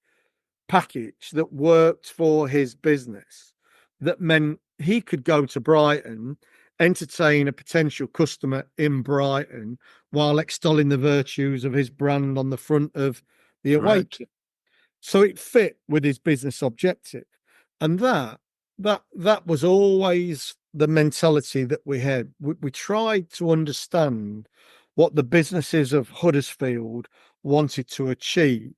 Speaker 2: package that worked for his business, that meant he could go to Brighton, entertain a potential customer in Brighton while extolling the virtues of his brand on the front of the away
Speaker 1: Correct.
Speaker 2: kit. So it fit with his business objective. And that was always the mentality that we had. We tried to understand what the businesses of Huddersfield wanted to achieve,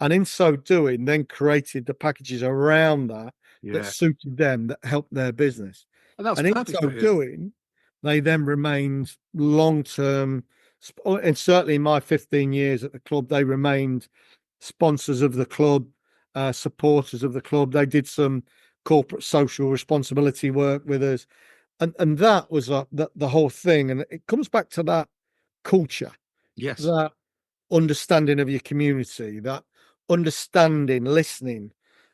Speaker 2: and in so doing, then created the packages around that that
Speaker 1: Yeah.
Speaker 2: suited them, that helped their business.
Speaker 1: And that was
Speaker 2: And in
Speaker 1: perfect
Speaker 2: so
Speaker 1: for him.
Speaker 2: doing, they then remained long term, and certainly in my 15 years at the club, they remained sponsors of the club, supporters of the club. They did some corporate social responsibility work with us, and that was the whole thing. And it comes back to that culture,
Speaker 1: Yes.
Speaker 2: that understanding of your community, that understanding, listening.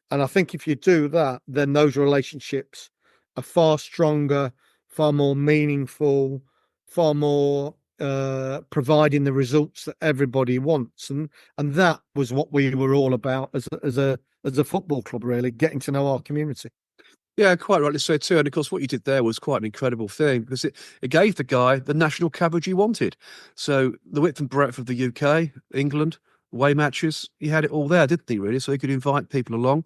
Speaker 2: And I think if you do that, then those relationships are far stronger, far more meaningful, far more providing the results that everybody wants. And that was what we were all about as a football club, really, getting to know our community.
Speaker 1: Yeah, quite rightly so too. And of course, what you did there was quite an incredible thing because it gave the guy the national coverage he wanted. So the width and breadth of the UK, England, away matches, he had it all there, didn't he, really? So he could invite people along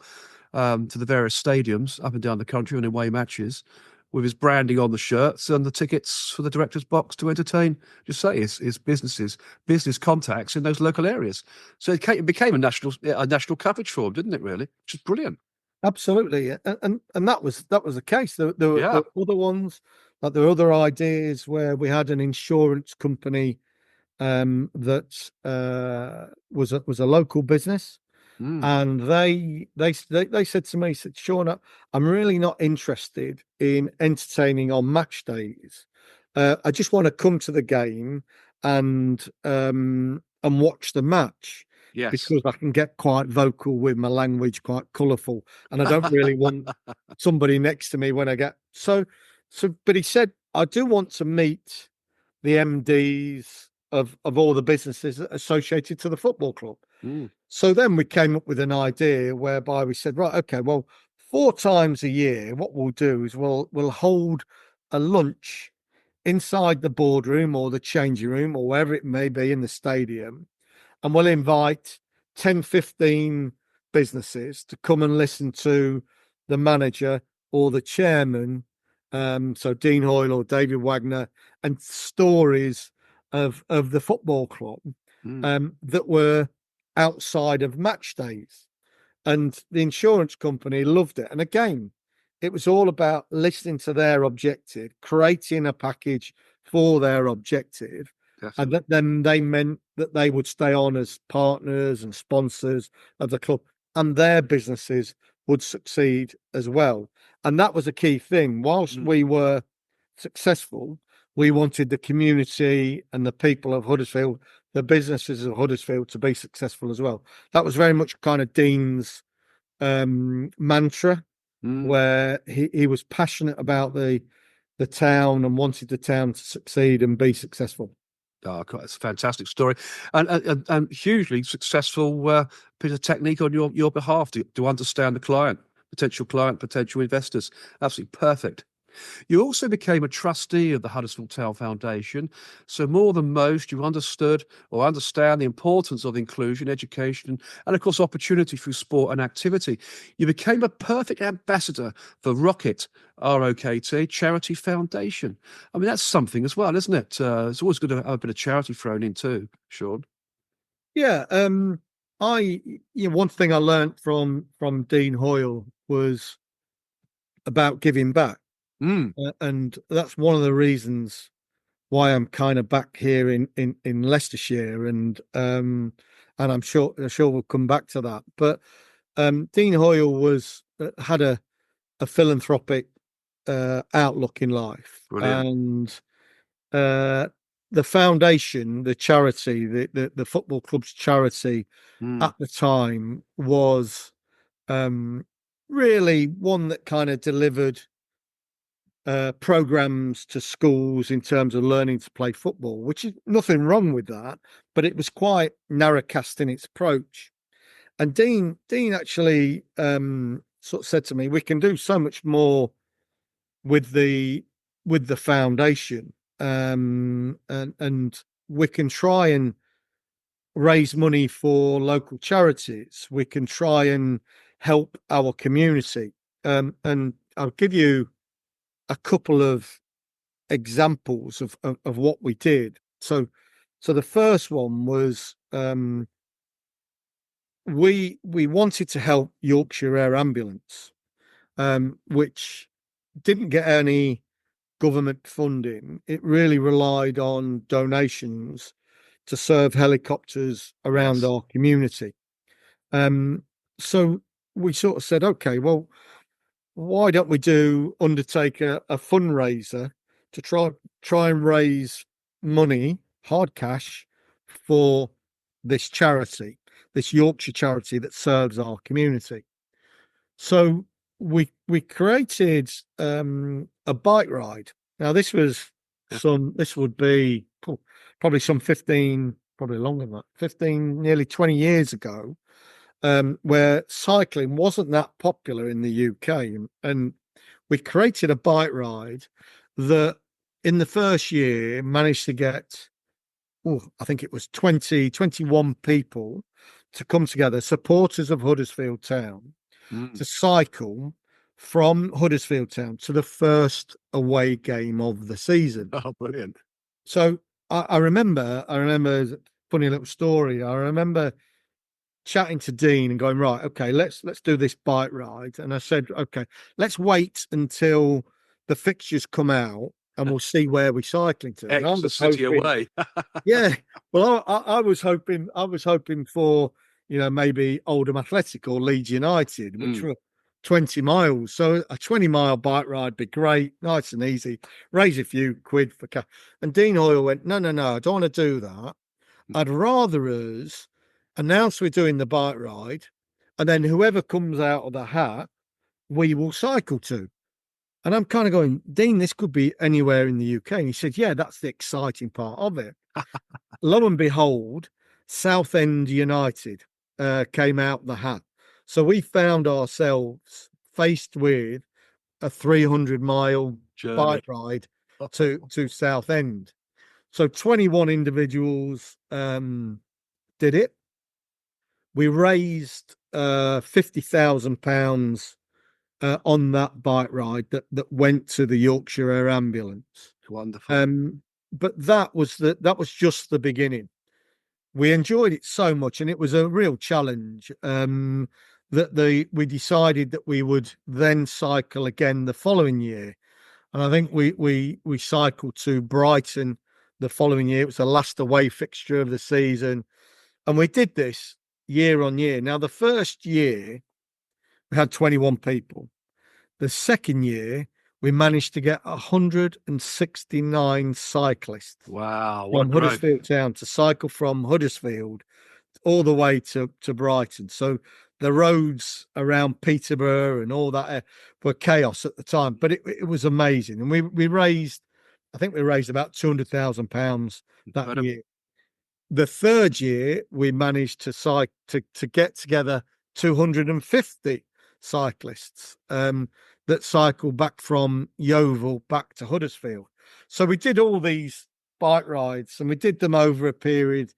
Speaker 1: to the various stadiums up and down the country on away matches with his branding on the shirts and the tickets for the director's box to entertain, just say, his business contacts in those local areas. So it became a national coverage for him, didn't it, really? Which is brilliant.
Speaker 2: Absolutely, and that was the case. There
Speaker 1: Yeah.
Speaker 2: were other ones, like there were other ideas where we had an insurance company that was a local business, And they said to me, said, Sean, I'm really not interested in entertaining on match days. I just want to come to the game and watch the match.
Speaker 1: Yes.
Speaker 2: Because I can get quite vocal with my language, quite colourful, and I don't really want somebody next to me when I get so. But he said, I do want to meet the MDs of all the businesses associated to the football club. So then we came up with an idea whereby we said, right, okay, well, 4 times a year, what we'll do is we'll hold a lunch inside the boardroom or the changing room or wherever it may be in the stadium, and we'll invite 10, 15 businesses to come and listen to the manager or the chairman, so Dean Hoyle or David Wagner, and stories of the football club that were outside of match days. And the insurance company loved it. And again, it was all about listening to their objective, creating a package for their objective.
Speaker 1: Definitely.
Speaker 2: And then they meant that they would stay on as partners and sponsors of the club, and their businesses would succeed as well. And that was a key thing. Whilst we were successful, we wanted the community and the people of Huddersfield, the businesses of Huddersfield, to be successful as well. That was very much kind of Dean's mantra, where he was passionate about the town and wanted the town to succeed and be successful.
Speaker 1: Oh, it's a fantastic story, and hugely successful piece of technique on your behalf to understand the client, potential investors. Absolutely perfect. You also became a trustee of the Huddersfield Town Foundation. So more than most, you understood or understand the importance of inclusion, education, and of course, opportunity through sport and activity. You became a perfect ambassador for Rocket, ROKT, Charity Foundation. I mean, that's something as well, isn't it? It's always good to have a bit of charity thrown in too, Sean.
Speaker 2: Yeah. One thing I learned from Dean Hoyle was about giving back. And that's one of the reasons why I'm kind of back here in Leicestershire, and I'm sure we'll come back to that. But Dean Hoyle had a philanthropic outlook in life.
Speaker 1: Brilliant.
Speaker 2: And the foundation, the charity, the football club's charity at the time was really one that kind of delivered programs to schools in terms of learning to play football, which is nothing wrong with that, but it was quite narrowcast in its approach. And Dean actually sort of said to me, we can do so much more with the foundation, and we can try and raise money for local charities. We can try and help our community. And I'll give you a couple of examples of what we did. So the first one was we wanted to help Yorkshire Air Ambulance, which didn't get any government funding. It really relied on donations to serve helicopters around our community. So we sort of said, okay, well, why don't we undertake a fundraiser to try and raise money, hard cash, for this charity, this Yorkshire charity that serves our community. So we created a bike ride. Now this would be probably some 15, probably longer than that, 15, nearly 20 years ago. Where cycling wasn't that popular in the UK. And we created a bike ride that in the first year managed to get, I think it was 21 people to come together, supporters of Huddersfield Town, to cycle from Huddersfield Town to the first away game of the season.
Speaker 1: Oh, brilliant.
Speaker 2: So I remember, funny little story. I remember chatting to Dean and going, right, okay, let's do this bike ride. And I said, okay, let's wait until the fixtures come out and we'll see where we're cycling to.
Speaker 1: Extra city away.
Speaker 2: Yeah. Well, I was hoping for maybe Oldham Athletic or Leeds United, which
Speaker 1: Mm.
Speaker 2: were 20 miles. So a 20-mile bike ride would be great, nice and easy, raise a few quid for cash. And Dean Hoyle went, no, I don't want to do that. I'd rather us announce we're doing the bike ride, and then whoever comes out of the hat, we will cycle to. And I'm kind of going, Dean, this could be anywhere in the UK. And he said, yeah, that's the exciting part of it. Lo and behold, Southend United came out the hat. So we found ourselves faced with a 300-mile
Speaker 1: Journey.
Speaker 2: bike ride to Southend. So 21 individuals did it. We raised £50,000 on that bike ride that went to the Yorkshire Air Ambulance.
Speaker 1: Wonderful.
Speaker 2: But that was just the beginning. We enjoyed it so much, and it was a real challenge. We decided that we would then cycle again the following year, and I think we cycled to Brighton the following year. It was the last away fixture of the season, and we did this year on year. Now, the first year we had 21 people. The second year, we managed to get 169 cyclists.
Speaker 1: Wow.
Speaker 2: From Huddersfield Town to cycle from Huddersfield all the way to Brighton. So the roads around Peterborough and all that were chaos at the time, but it was amazing. And we raised, I think we raised about £200,000 that year. The third year, we managed to get together 250 cyclists that cycled back from Yeovil back to Huddersfield. So we did all these bike rides, and we did them over a period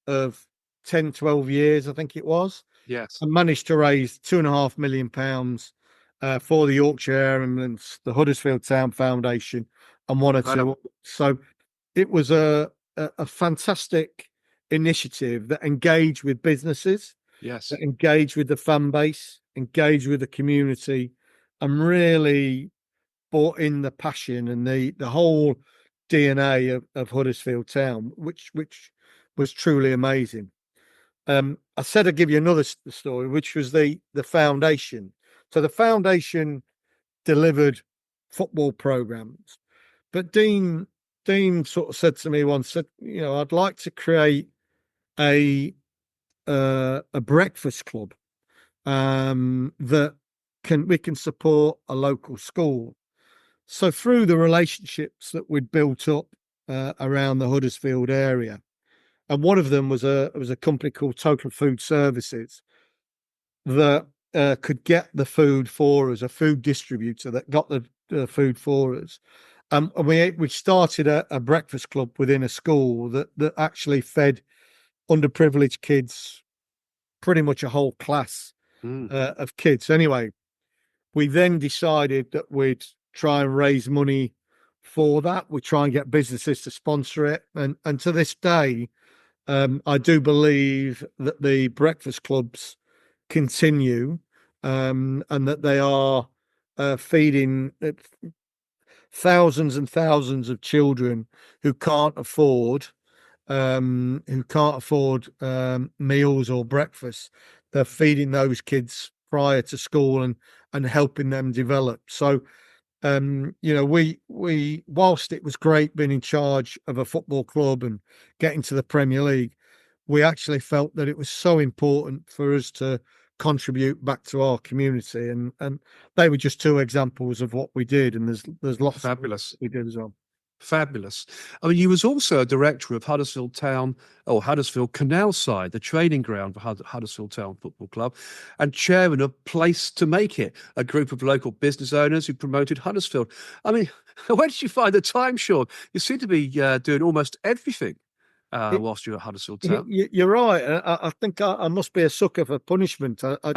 Speaker 2: of 10, 12 years, I think it was.
Speaker 1: Yes.
Speaker 2: And managed to raise £2.5 million for the Yorkshire Air Ambulance, the Huddersfield Town Foundation, and one or two. So it was a fantastic initiative that engaged with businesses,
Speaker 1: yes,
Speaker 2: that engaged with the fan base, engaged with the community, and really brought in the passion and the whole DNA of Huddersfield Town, which was truly amazing. I said I'd give you another story, which was the foundation. So the foundation delivered football programs, but Dean sort of said to me once, said, I'd like to create a breakfast club that we can support a local school. So through the relationships that we'd built up around the Huddersfield area, and one of them was a company called Total Food Services that could get the food for us, a food distributor that got the food for us. And we started a breakfast club within a school that actually fed underprivileged kids, pretty much a whole class of kids. Anyway, we then decided that we'd try and raise money for that. We try and get businesses to sponsor it. And to this day, I do believe that the breakfast clubs continue and that they are feeding thousands and thousands of children who can't afford meals or breakfast. They're feeding those kids prior to school and helping them develop. So we whilst it was great being in charge of a football club and getting to the Premier League, we actually felt that it was so important for us to contribute back to our community, and they were just two examples of what we did, and there's lots
Speaker 1: fabulous
Speaker 2: we did as well.
Speaker 1: Fabulous. I mean, you was also a director of Huddersfield Town, or Huddersfield Canal Side, the training ground for Huddersfield Town Football Club, and chairman of Place to Make It, a group of local business owners who promoted Huddersfield. I mean, where did you find the time, Sean? You seem to be doing almost everything whilst you're at Huddersfield Town.
Speaker 2: You're right. I think I must be a sucker for punishment. I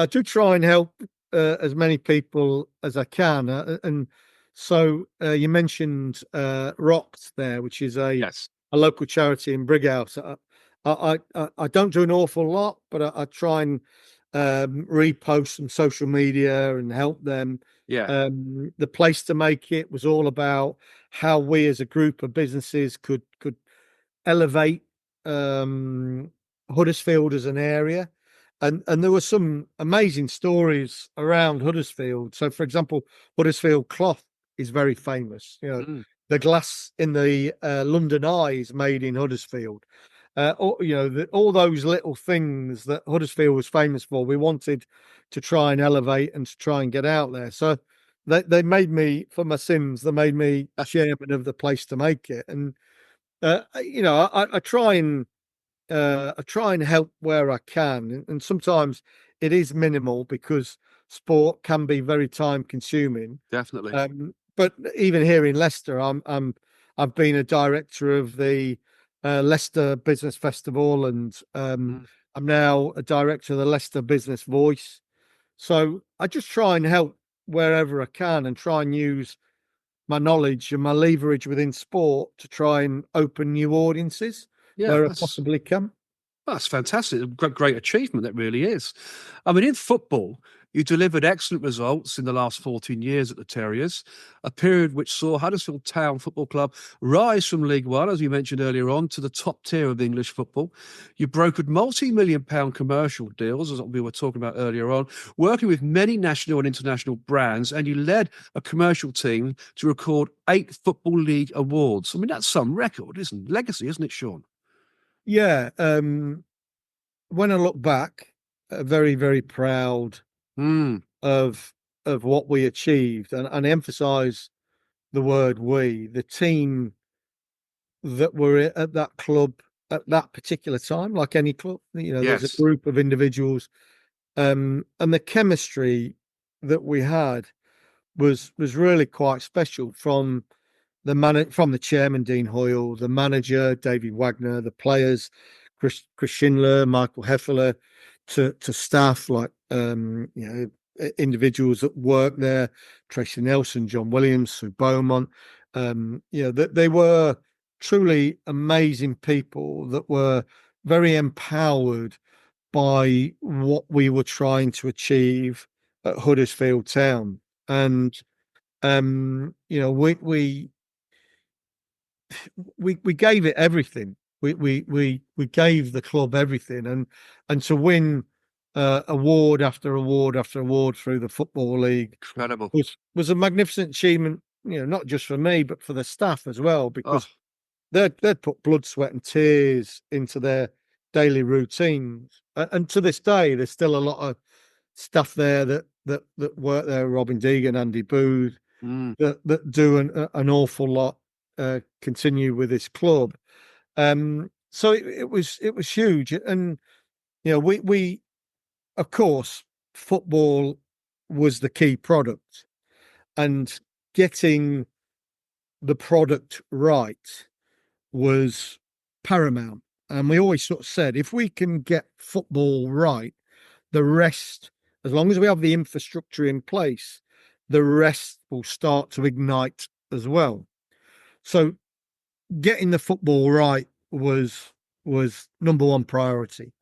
Speaker 2: do try and help as many people as I can, and so you mentioned Rocks there, which is a local charity in Brighouse. I don't do an awful lot, but I try and repost on social media and help them. The Place to Make It was all about how we as a group of businesses could elevate Huddersfield as an area. And there were some amazing stories around Huddersfield. So, for example, Huddersfield cloth is very famous.
Speaker 1: Mm.
Speaker 2: The glass in the London Eye is made in Huddersfield. All those little things that Huddersfield was famous for, we wanted to try and elevate and to try and get out there. So they made me, for my sins, they made me chairman of the place to make it. And I try and help where I can, and sometimes it is minimal because sport can be very time consuming.
Speaker 1: Definitely.
Speaker 2: But even here in Leicester, I've been a director of the Leicester Business Festival, and I'm now a director of the Leicester Business Voice. So I just try and help wherever I can, and try and use my knowledge and my leverage within sport to try and open new audiences where I possibly can.
Speaker 1: That's fantastic. A great achievement, that really is. I mean, in football, you delivered excellent results in the last 14 years at the Terriers, a period which saw Huddersfield Town Football Club rise from League One, as you mentioned earlier on, to the top tier of English football. You brokered multi-million-pound commercial deals, as we were talking about earlier on, working with many national and international brands, and you led a commercial team to record 8 Football League awards. I mean, that's some record, legacy, isn't it, Sean?
Speaker 2: Yeah. When I look back, very, very proud of what we achieved, and emphasize the word we. The team that were at that club at that particular time, like any club, there's a group of individuals, and the chemistry that we had was really quite special, from the chairman, Dean Hoyle, the manager, David Wagner, the players, Chris Schindler, Michael Heffeler, to staff like individuals that work there, Tracy Nelson, John Williams, Sue Beaumont. They were truly amazing people that were very empowered by what we were trying to achieve at Huddersfield Town. And we gave it everything. We gave the club everything, and to win award after award after award through the Football League,
Speaker 1: incredible,
Speaker 2: was a magnificent achievement. Not just for me, but for the staff as well, because they'd put blood, sweat, and tears into their daily routines. And to this day, there's still a lot of staff there that work there. Robin Deegan, Andy Booth, that do an awful lot. Continue with this club, so it was huge, and we of course, football was the key product, and getting the product right was paramount. And we always sort of said, if we can get football right, the rest, as long as we have the infrastructure in place, the rest will start to ignite as well. So getting the football right was number one priority.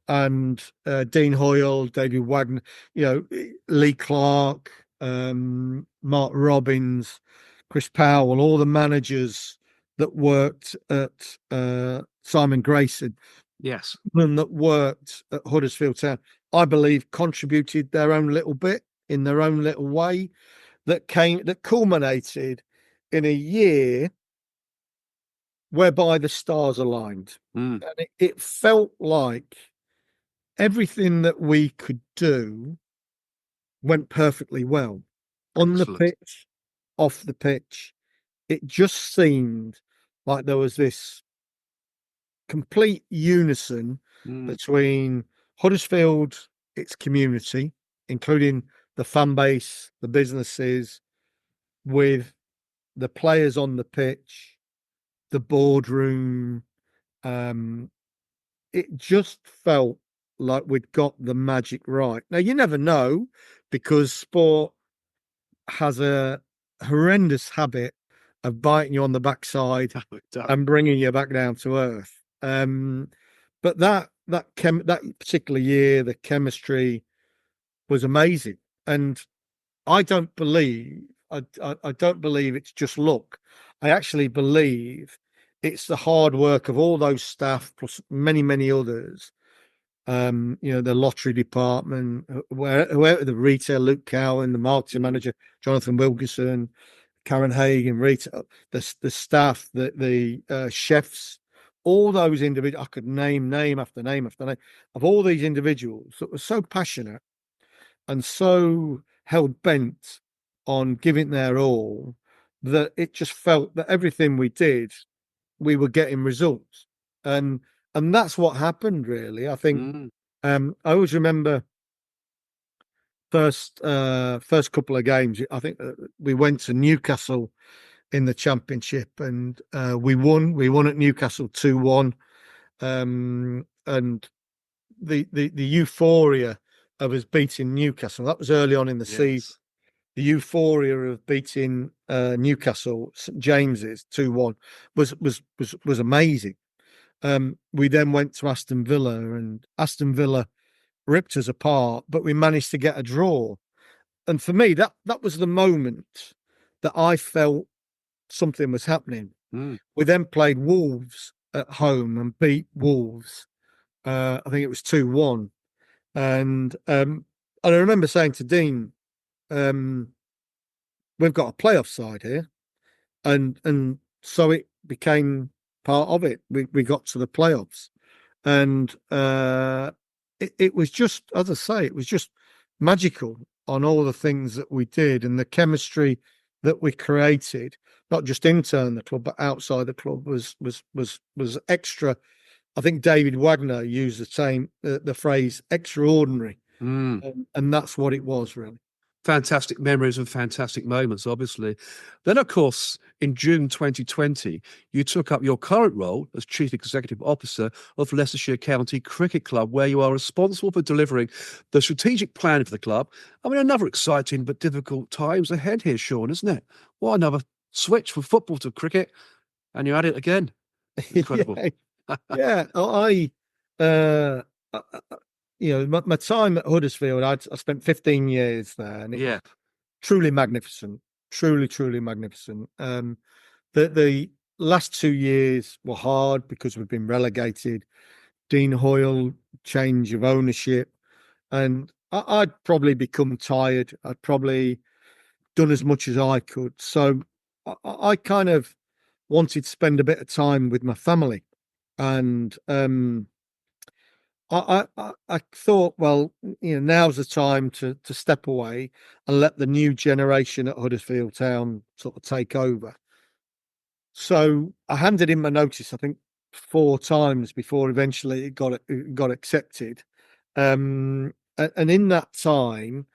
Speaker 2: And Dean Hoyle, David Wagner, Lee Clark, Mark Robbins, Chris Powell, all the managers that worked at Simon Grayson, and that worked at Huddersfield Town, I believe contributed their own little bit in their own little way, that culminated in a year whereby the stars aligned. And it felt like everything that we could do went perfectly well. On the pitch, off the pitch. It just seemed like there was this complete unison between Huddersfield, its community, including the fan base, the businesses, with the players on the pitch, the boardroom. It just felt like we'd got the magic right. Now, you never know, because sport has a horrendous habit of biting you on the backside and bringing you back down to earth. But that particular year, the chemistry was amazing, and I don't believe it's just luck. I actually believe it's the hard work of all those staff plus many, many others. The lottery department, whoever the retail, Luke Cowan, the marketing manager, Jonathan Wilkinson, Karen Hagan, retail, the staff, the chefs, all those individuals. I could name after name after name of all these individuals that were so passionate and so held bent on giving their all that it just felt that everything we did, we were getting results. And that's what happened, really. I think I always remember first couple of games. I think we went to Newcastle in the Championship, and we won. We won at Newcastle 2-1, and the euphoria of us beating Newcastle. That was early on in the season. The euphoria of beating Newcastle St James's 2-1 was amazing. We then went to Aston Villa, and Aston Villa ripped us apart, but we managed to get a draw. And for me, that was the moment that I felt something was happening. We then played Wolves at home and beat Wolves. I think it was 2-1. And I remember saying to Dean, we've got a playoff side here. And so it became part of it. We got to the playoffs. And it was just, as I say, it was just magical on all the things that we did and the chemistry that we created, not just inside the club, but outside the club was extra. I think David Wagner used the phrase extraordinary. And that's what it was, really.
Speaker 1: Fantastic memories and fantastic moments, obviously. Then, of course, in June 2020, you took up your current role as Chief Executive Officer of Leicestershire County Cricket Club, where you are responsible for delivering the strategic plan for the club. I mean, another exciting but difficult times ahead here, Sean, isn't it? What another switch from football to cricket, and you're at it again. Incredible.
Speaker 2: Yeah. My time at Huddersfield, I spent 15 years there, and it was truly magnificent, truly magnificent. The last 2 years were hard because we've been relegated. Dean Hoyle, change of ownership, and I'd probably become tired. I'd probably done as much as I could, so I kind of wanted to spend a bit of time with my family, and I thought, well, now's the time to step away and let the new generation at Huddersfield Town sort of take over. So I handed in my notice, I think, 4 times before eventually it got accepted. And in that time,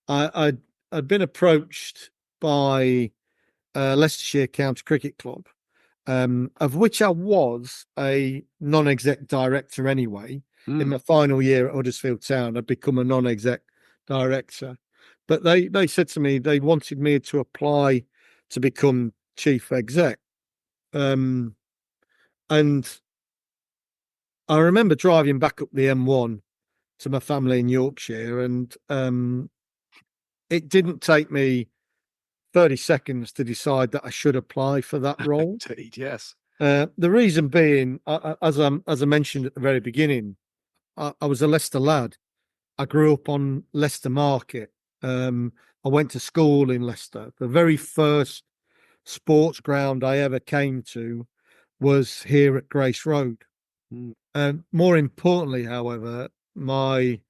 Speaker 2: I'd been approached by Leicestershire County Cricket Club, of which I was a non-exec director anyway. In my final year at Huddersfield Town, I'd become a non-exec director. But they said to me they wanted me to apply to become chief exec. And I remember driving back up the M1 to my family in Yorkshire, and it didn't take me 30 seconds to decide that I should apply for that role.
Speaker 1: Indeed, yes.
Speaker 2: The reason being, as I mentioned at the very beginning, I was a Leicester lad. I grew up on Leicester Market. I went to school in Leicester. The very first sports ground I ever came to was here at Grace Road. And more importantly, however, my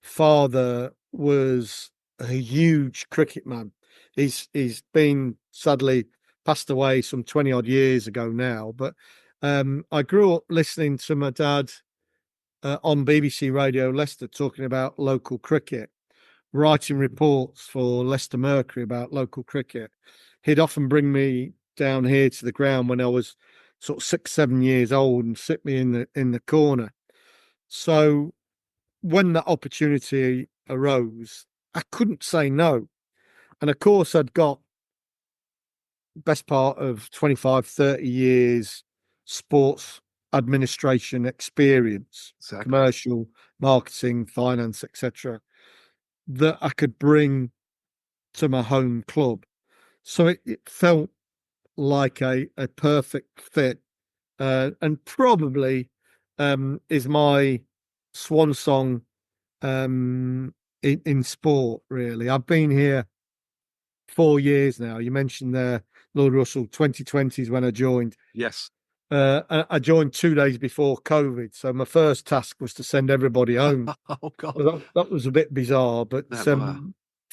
Speaker 2: father was a huge cricket man. He's been sadly passed away some 20 odd years ago now, but I grew up listening to my dad on BBC Radio Leicester talking about local cricket, writing reports for Leicester Mercury about local cricket. He'd often bring me down here to the ground when I was sort of 6, 7 years old and sit me in the corner. So when that opportunity arose, I couldn't say no. And of course, I'd got best part of 25, 30 years sports administration experience, commercial, marketing, finance, etc., that I could bring to my home club. So it felt like a perfect fit and probably is my swan song in sport. Really, I've been here 4 years now. You mentioned there, Lord Russell, 2020 is when I joined.
Speaker 1: Yes.
Speaker 2: I joined 2 days before COVID, so my first task was to send everybody home.
Speaker 1: Oh God.
Speaker 2: Well, that was a bit bizarre, but
Speaker 1: Wow.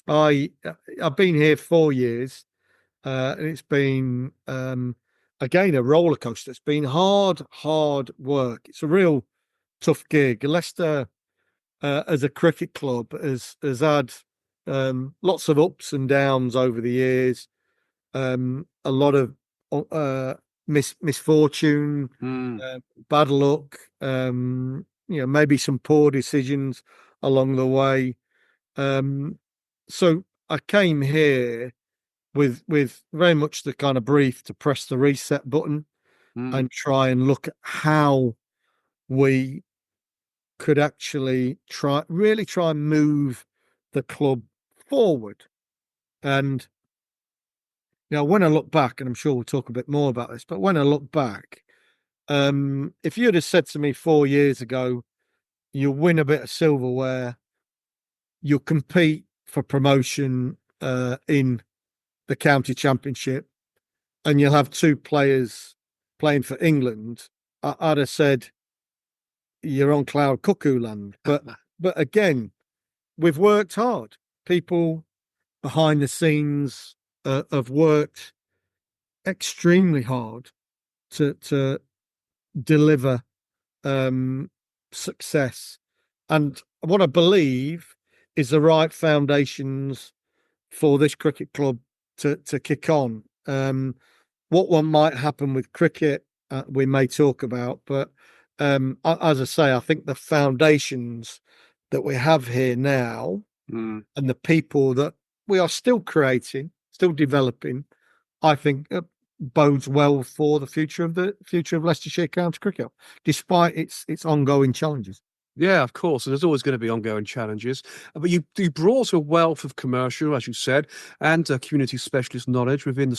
Speaker 2: I've been here 4 years, and it's been again a roller coaster. It's been hard work. It's a real tough gig. Leicester, as a cricket club, has had lots of ups and downs over the years. A lot of misfortune,
Speaker 1: Mm,
Speaker 2: bad luck. Maybe some poor decisions along the way. So I came here with very much the kind of brief to press the reset button
Speaker 1: mm,
Speaker 2: and try and look at how we could actually really try and move the club forward. And when I look back, and I'm sure we'll talk a bit more about this, but when I look back, if you'd have said to me 4 years ago, you'll win a bit of silverware, you'll compete for promotion in the county championship, and you'll have two players playing for England, I'd have said you're on cloud cuckoo land. But again, we've worked hard. People behind the scenes have worked extremely hard to deliver success, and what I believe is the right foundations for this cricket club to kick on. What one might happen with cricket, we may talk about, but as I say, I think the foundations that we have here now
Speaker 1: mm.
Speaker 2: and the people that we are still creating, still developing, I think bodes well for the future of Leicestershire County Cricket, despite its ongoing challenges.
Speaker 1: Yeah, of course. And there's always going to be ongoing challenges. But you brought a wealth of commercial, as you said, and community specialist knowledge within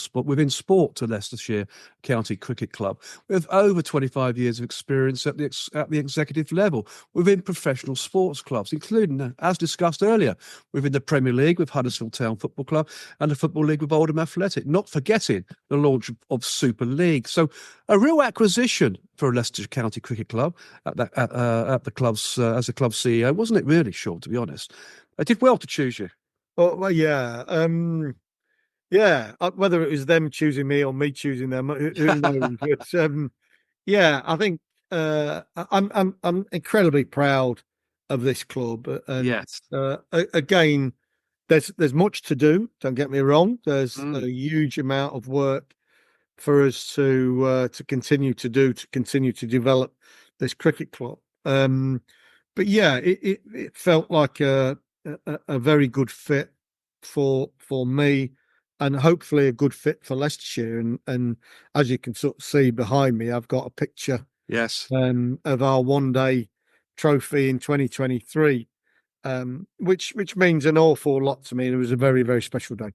Speaker 1: sport to Leicestershire County Cricket Club, with over 25 years of experience at the executive level within professional sports clubs, including, as discussed earlier, within the Premier League with Huddersfield Town Football Club and the Football League with Oldham Athletic. Not forgetting the launch of Super League. So a real acquisition for Leicestershire County Cricket Club at the club's as a club CEO, wasn't it? Really, Sean, to be honest, I did well to choose you.
Speaker 2: Well, yeah, whether it was them choosing me or me choosing them, who knows? But yeah, I think I'm incredibly proud of this club, and
Speaker 1: Yes.
Speaker 2: again, there's much to do. Don't get me wrong. There's a
Speaker 1: Mm.
Speaker 2: huge amount of work for us to continue to do, to continue to develop this cricket club. But yeah, it felt like a very good fit for me, and hopefully a good fit for Leicestershire. And as you can sort of see behind me, I've got a picture
Speaker 1: Yes.
Speaker 2: of our one day trophy in 2023, which means an awful lot to me. It was a very, very special day.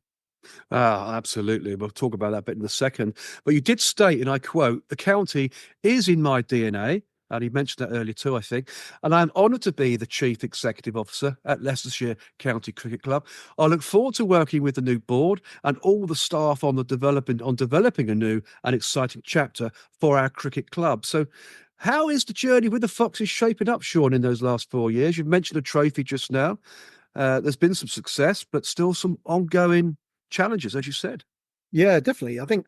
Speaker 1: Ah, absolutely. We'll talk about that bit in a second. But you did state, and I quote, "The county is in my DNA." And he mentioned that earlier too, I think. And I'm honoured to be the Chief Executive Officer at Leicestershire County Cricket Club. I look forward to working with the new board and all the staff on developing a new and exciting chapter for our cricket club. So, how is the journey with the Foxes shaping up, Sean, in those last 4 years? You've mentioned a trophy just now. There's been some success, but still some ongoing challenges, as you said.
Speaker 2: Yeah, definitely. I think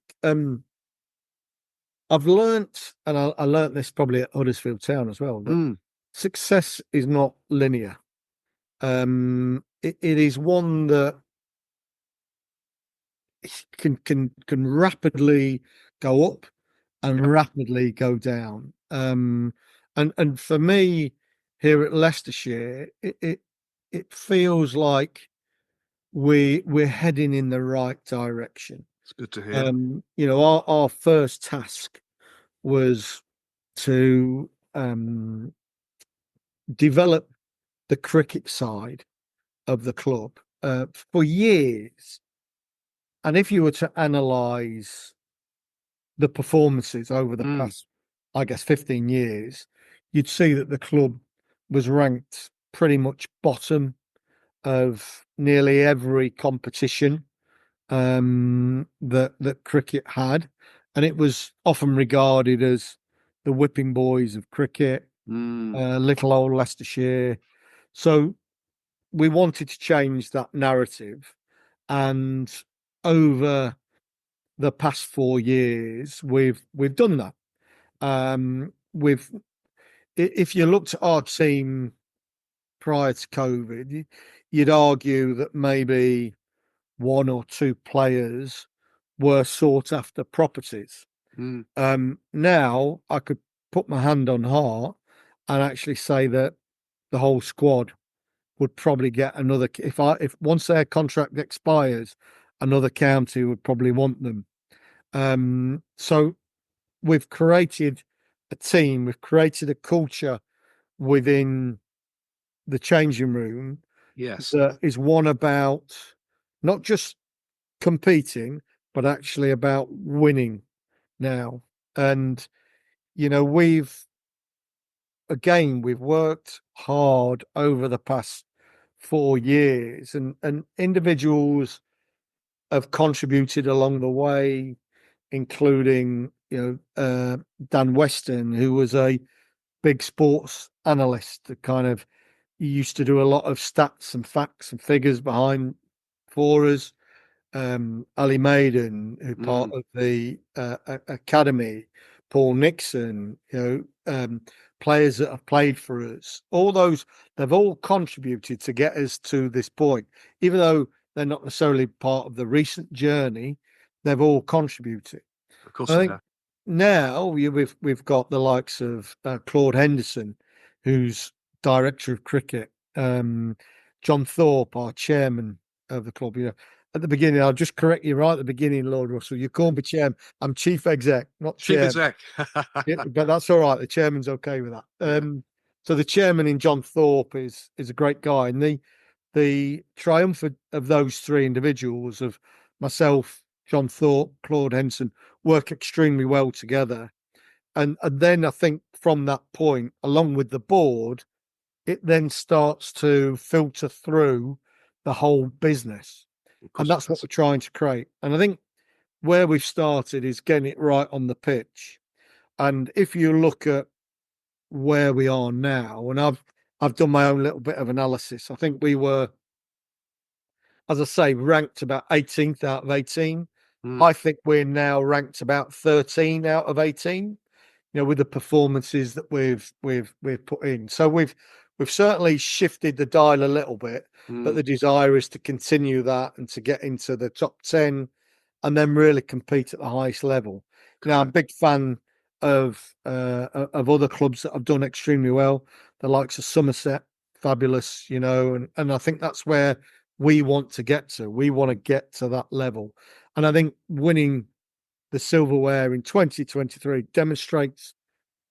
Speaker 2: I've learnt, and I learnt this probably at Huddersfield Town as well, that
Speaker 1: Mm,
Speaker 2: success is not linear. It is one that can rapidly go up and
Speaker 1: yeah.
Speaker 2: rapidly go down. And for me here at Leicestershire, it feels like we're heading in the right direction.
Speaker 1: It's good to hear.
Speaker 2: Our first task was to develop the cricket side of the club for years. And if you were to analyze the performances over the
Speaker 1: Mm,
Speaker 2: past I guess, 15 years, you'd see that the club was ranked pretty much bottom of nearly every competition that cricket had, and it was often regarded as the whipping boys of cricket, little old Leicestershire. So we wanted to change that narrative, and over the past 4 years, we've done that. We've If you looked at our team prior to COVID, you'd argue that maybe one or two players were sought after properties. Now I could put my hand on heart and actually say that the whole squad would probably get another. If once their contract expires, another county would probably want them. So we've created a team, we've created a culture within the changing room that is one about not just competing, but actually about winning now. And, we've worked hard over the past 4 years, and individuals have contributed along the way, including, Dan Weston, who was a big sports analyst that kind of used to do a lot of stats and facts and figures behind for us. Ali Maiden, who part of the academy, Paul Nixon, players that have played for us. All those, they've all contributed to get us to this point. Even though they're not necessarily part of the recent journey, they've all contributed.
Speaker 1: Of course,
Speaker 2: I think now we've got the likes of Claude Henderson, who's director of cricket, John Thorpe, our chairman of the club. At the beginning, I'll just correct you right at the beginning, Lord Russell. You call me chairman. I'm chief exec, not
Speaker 1: chief
Speaker 2: chairman.
Speaker 1: exec.
Speaker 2: Yeah, but that's all right. The chairman's okay with that.
Speaker 1: Yeah.
Speaker 2: So the chairman in John Thorpe is a great guy, and the triumph of those three individuals, of myself, John Thorpe, Claude Henson, work extremely well together. And then I think from that point, along with the board, it then starts to filter through the whole business. And that's what we're trying to create. And I think where we've started is getting it right on the pitch. And if you look at where we are now, and I've done my own little bit of analysis, I think we were, as I say, ranked about 18th out of 18. I think we're now ranked about 13 out of 18, with the performances that we've put in. So we've certainly shifted the dial a little bit, but the desire is to continue that and to get into the top 10 and then really compete at the highest level. Now, I'm a big fan of other clubs that have done extremely well, the likes of Somerset, fabulous, and I think that's where we want to get to. We want to get to that level. And I think winning the silverware in 2023 demonstrates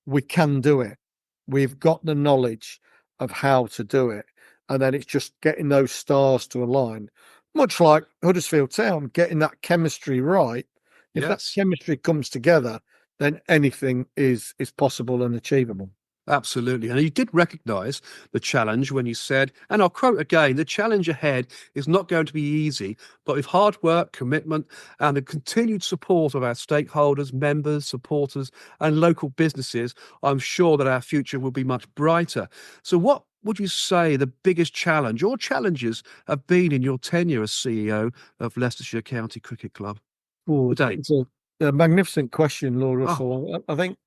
Speaker 2: we can do it. We've got the knowledge of how to do it. And then it's just getting those stars to align, much like Huddersfield Town, getting that chemistry right. If that chemistry comes together, then anything is possible and achievable.
Speaker 1: Absolutely. And you did recognise the challenge when you said, and I'll quote again, the challenge ahead is not going to be easy, but with hard work, commitment, and the continued support of our stakeholders, members, supporters, and local businesses, I'm sure that our future will be much brighter. So what would you say the biggest challenge or challenges have been in your tenure as CEO of Leicestershire County Cricket Club?
Speaker 2: It's a magnificent question, Lord Russell. I think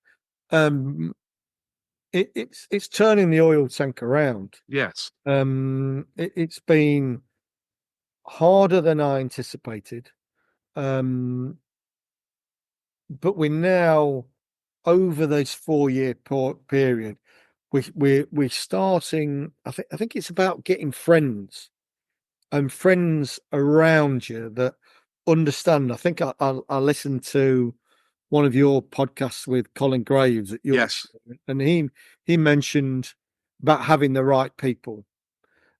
Speaker 2: it's turning the oil tank around.
Speaker 1: Yes.
Speaker 2: It's been harder than I anticipated. But we're now over this 4-year period. We're starting. I think it's about getting friends and friends around you that understand. I think I listened to one of your podcasts with Colin Graves at Yorkshire, and he mentioned about having the right people,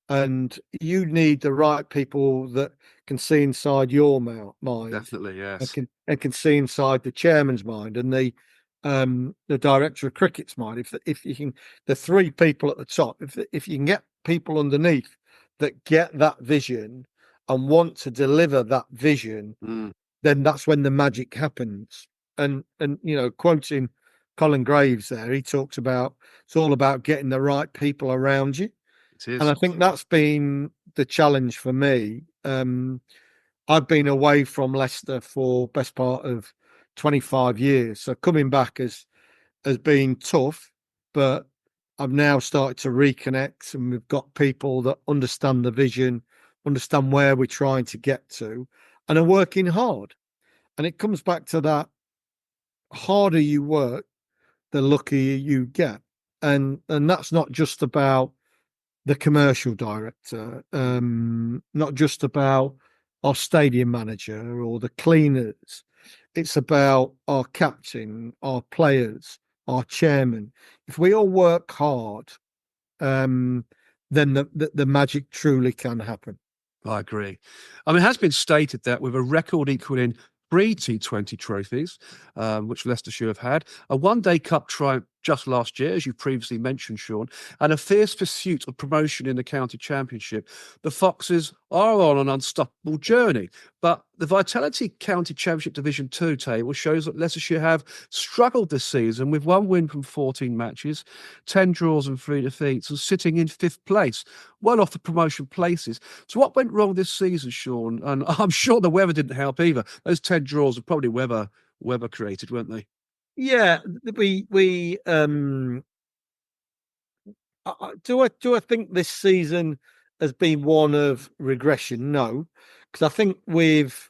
Speaker 2: and you need the right people that can see inside your mind.
Speaker 1: Definitely, yes.
Speaker 2: And can see inside the chairman's mind and the the director of cricket's mind. If you can, the three people at the top, if you can get people underneath that get that vision and want to deliver that vision, then that's when the magic happens. And quoting Colin Graves there, he talks about it's all about getting the right people around you.
Speaker 1: It is.
Speaker 2: And I think that's been the challenge for me. I've been away from Leicester for best part of 25 years. So coming back has been tough, but I've now started to reconnect, and we've got people that understand the vision, understand where we're trying to get to, and are working hard. And it comes back to that: harder you work, the luckier you get. And that's not just about the commercial director, not just about our stadium manager or the cleaners. It's about our captain, our players, our chairman. If we all work hard, then the magic truly can happen.
Speaker 1: I agree. I mean, it has been stated that with a record equaling 3 T20 trophies, which Leicestershire have had, a one-day cup triumph just last year, as you previously mentioned, Sean, and a fierce pursuit of promotion in the county championship, the Foxes are on an unstoppable journey. But the Vitality County Championship Division 2 table shows that Leicestershire have struggled this season with 1 win from 14 matches, 10 draws and 3 defeats, and sitting in 5th place, well off the promotion places. So what went wrong this season, Sean? And I'm sure the weather didn't help either. Those 10 draws were probably weather created, weren't they?
Speaker 2: Yeah, do I think this season has been one of regression? No, because I think we've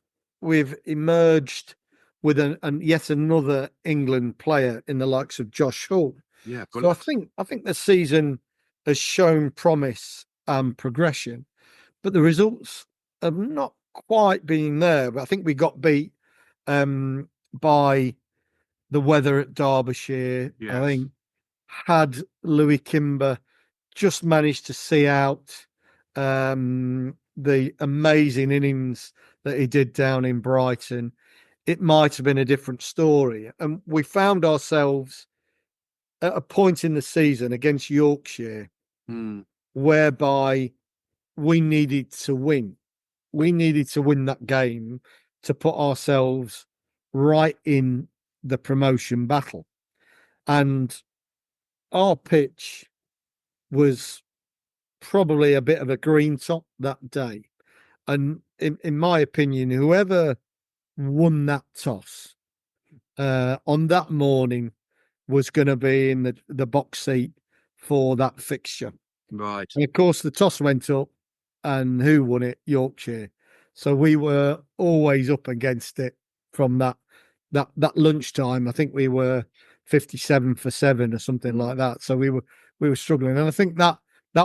Speaker 2: emerged with yet another England player in the likes of Josh Hall.
Speaker 1: Yeah,
Speaker 2: So
Speaker 1: brilliant.
Speaker 2: I think the season has shown promise and progression, but the results have not quite been there. But I think we got beat by the weather at Derbyshire. I
Speaker 1: Yes.
Speaker 2: think had Louis Kimber just managed to see out the amazing innings that he did down in Brighton, it might have been a different story. And we found ourselves at a point in the season against Yorkshire whereby we needed to win. We needed to win that game to put ourselves right in the promotion battle. And our pitch was probably a bit of a green top that day. And in my opinion, whoever won that toss on that morning was going to be in the box seat for that fixture.
Speaker 1: Right.
Speaker 2: And of course, the toss went up, and who won it? Yorkshire. So we were always up against it from that lunchtime. I think we were 57 for 7 or something like that. So we were struggling, and I think that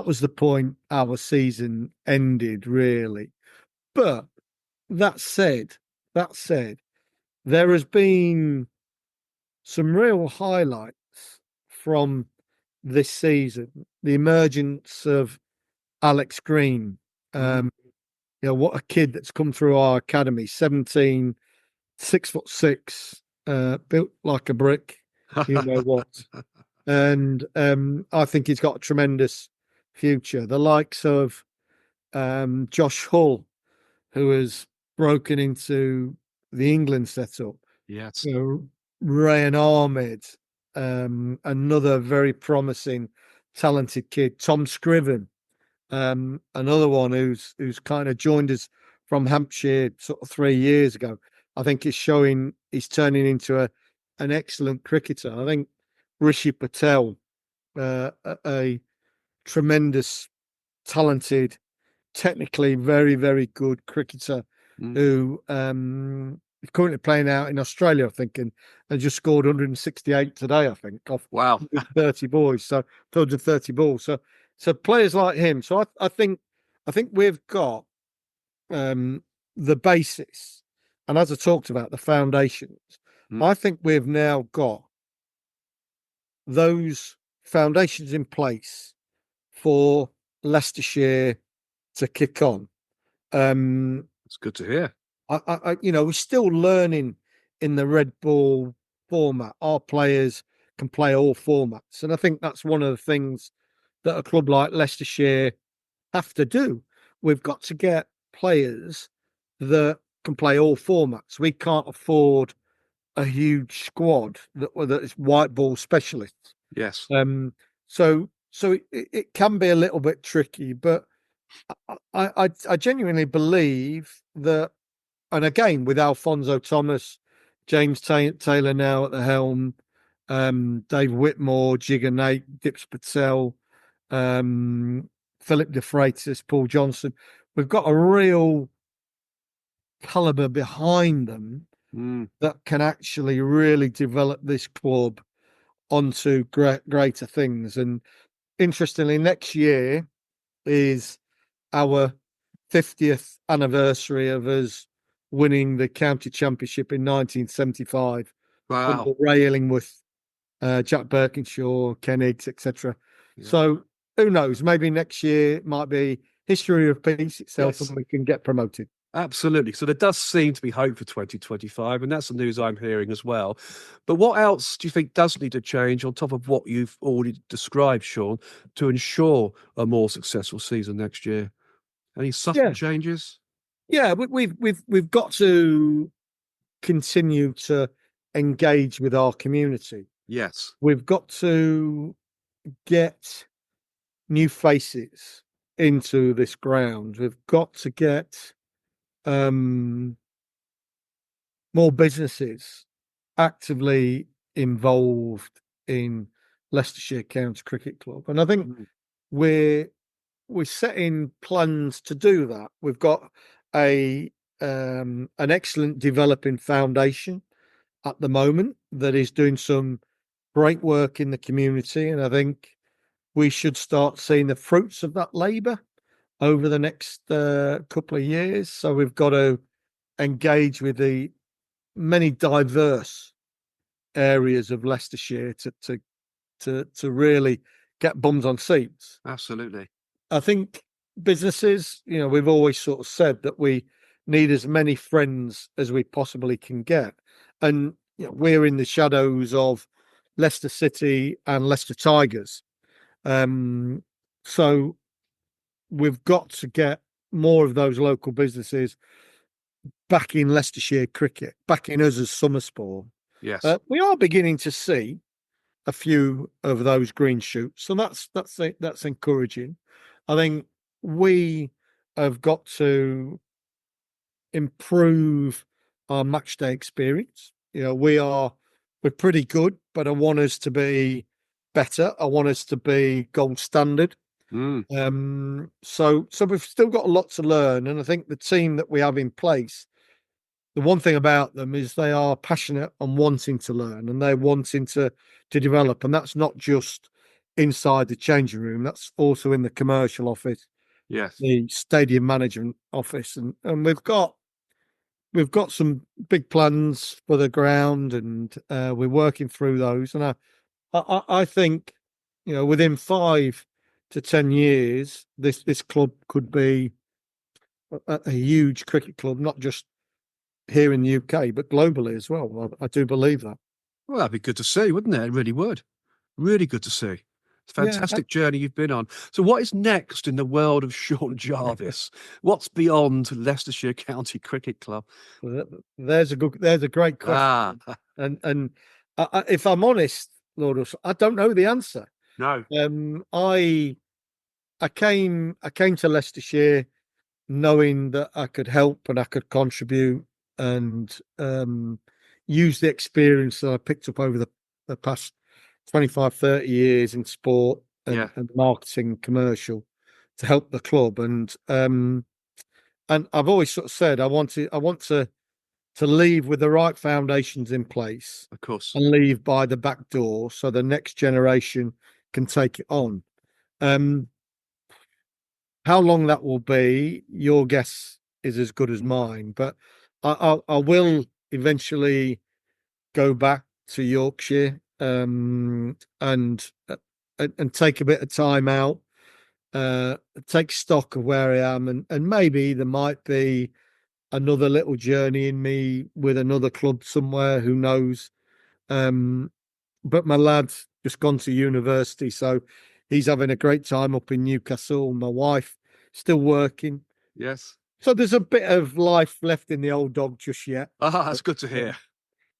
Speaker 2: was the point our season ended, really. But that said, there has been some real highlights from this season. The emergence of Alex Green. What a kid that's come through our academy, 17, 6'6", built like a brick, you know what. And I think he's got a tremendous future. The likes of Josh Hull, who has broken into the England setup.
Speaker 1: Yes.
Speaker 2: Rayan Ahmed, another very promising, talented kid. Tom Scriven, another one who's kind of joined us from Hampshire sort of 3 years ago. I think he's turning into an excellent cricketer. I think Rishi Patel, a tremendous, talented, technically very, very good cricketer who is currently playing out in Australia, I think, and just scored 168 today, I think, off
Speaker 1: Wow.
Speaker 2: 30 boys, so 230 balls. So players like him. So I think we've got the basis, and as I talked about, the foundations. I think we've now got those foundations in place for Leicestershire to kick on.
Speaker 1: It's good to hear.
Speaker 2: We're still learning in the red ball format. Our players can play all formats. And I think that's one of the things that a club like Leicestershire have to do. We've got to get players that can play all formats. We can't afford a huge squad that is white ball specialists.
Speaker 1: Yes.
Speaker 2: So it can be a little bit tricky, but I genuinely believe that, and again with Alfonso Thomas, James Taylor now at the helm, Dave Whitmore, Jigger Nate, Dips Patel, Philip De Freitas, Paul Johnson, we've got a real caliber behind them that can actually really develop this club onto greater things. And interestingly, next year is our 50th anniversary of us winning the county championship in 1975.
Speaker 1: Wow.
Speaker 2: Under Ray Illingworth, Jack Birkinshaw, Ken Higgs, etc. Yeah. So who knows? Maybe next year it might be history of peace itself, and we can get promoted.
Speaker 1: Absolutely. So there does seem to be hope for 2025, and that's the news I'm hearing as well. But what else do you think does need to change on top of what you've already described, Sean, to ensure a more successful season next year? Any subtle changes?
Speaker 2: Yeah, we've got to continue to engage with our community.
Speaker 1: Yes.
Speaker 2: We've got to get new faces into this ground. We've got to get more businesses actively involved in Leicestershire County Cricket Club. And I think we're setting plans to do that. We've got an excellent developing foundation at the moment that is doing some great work in the community, and I think we should start seeing the fruits of that labour over the next couple of years. So we've got to engage with the many diverse areas of Leicestershire to really get bums on seats.
Speaker 1: Absolutely.
Speaker 2: I think businesses, we've always sort of said that we need as many friends as we possibly can get. And we're in the shadows of Leicester City and Leicester Tigers. So we've got to get more of those local businesses back in Leicestershire cricket, back in us as summer sport.
Speaker 1: Yes.
Speaker 2: We are beginning to see a few of those green shoots, so that's encouraging. I think we have got to improve our match day experience. We're pretty good, but I want us to be better. I want us to be gold standard. So we've still got a lot to learn, and I think the team that we have in place, the one thing about them is they are passionate and wanting to learn, and they're wanting to develop, and that's not just inside the changing room, that's also in the commercial office, the stadium management office, and we've got some big plans for the ground, and we're working through those. And I think within 5 to 10 years, this club could be a huge cricket club, not just here in the UK, but globally as well. I do believe that.
Speaker 1: Well, that'd be good to see, wouldn't it? It really would. Really good to see. It's a fantastic journey you've been on. So what is next in the world of Sean Jarvis? What's beyond Leicestershire County Cricket Club?
Speaker 2: There's a great question. And if I'm honest, Lord, I don't know the answer.
Speaker 1: No.
Speaker 2: I came to Leicestershire knowing that I could help and I could contribute and use the experience that I picked up over the past 25, 30 years in sport and marketing commercial to help the club. And I've always sort of said I want to leave with the right foundations in place,
Speaker 1: of course,
Speaker 2: and leave by the back door so the next generation can take it on. How long that will be, your guess is as good as mine. But I will eventually go back to Yorkshire and take a bit of time out, take stock of where I am, and maybe there might be another little journey in me with another club somewhere. Who knows? But my lad's just gone to university, so he's having a great time up in Newcastle. My wife still working.
Speaker 1: Yes.
Speaker 2: So there's a bit of life left in the old dog just yet.
Speaker 1: Ah, that's good to hear.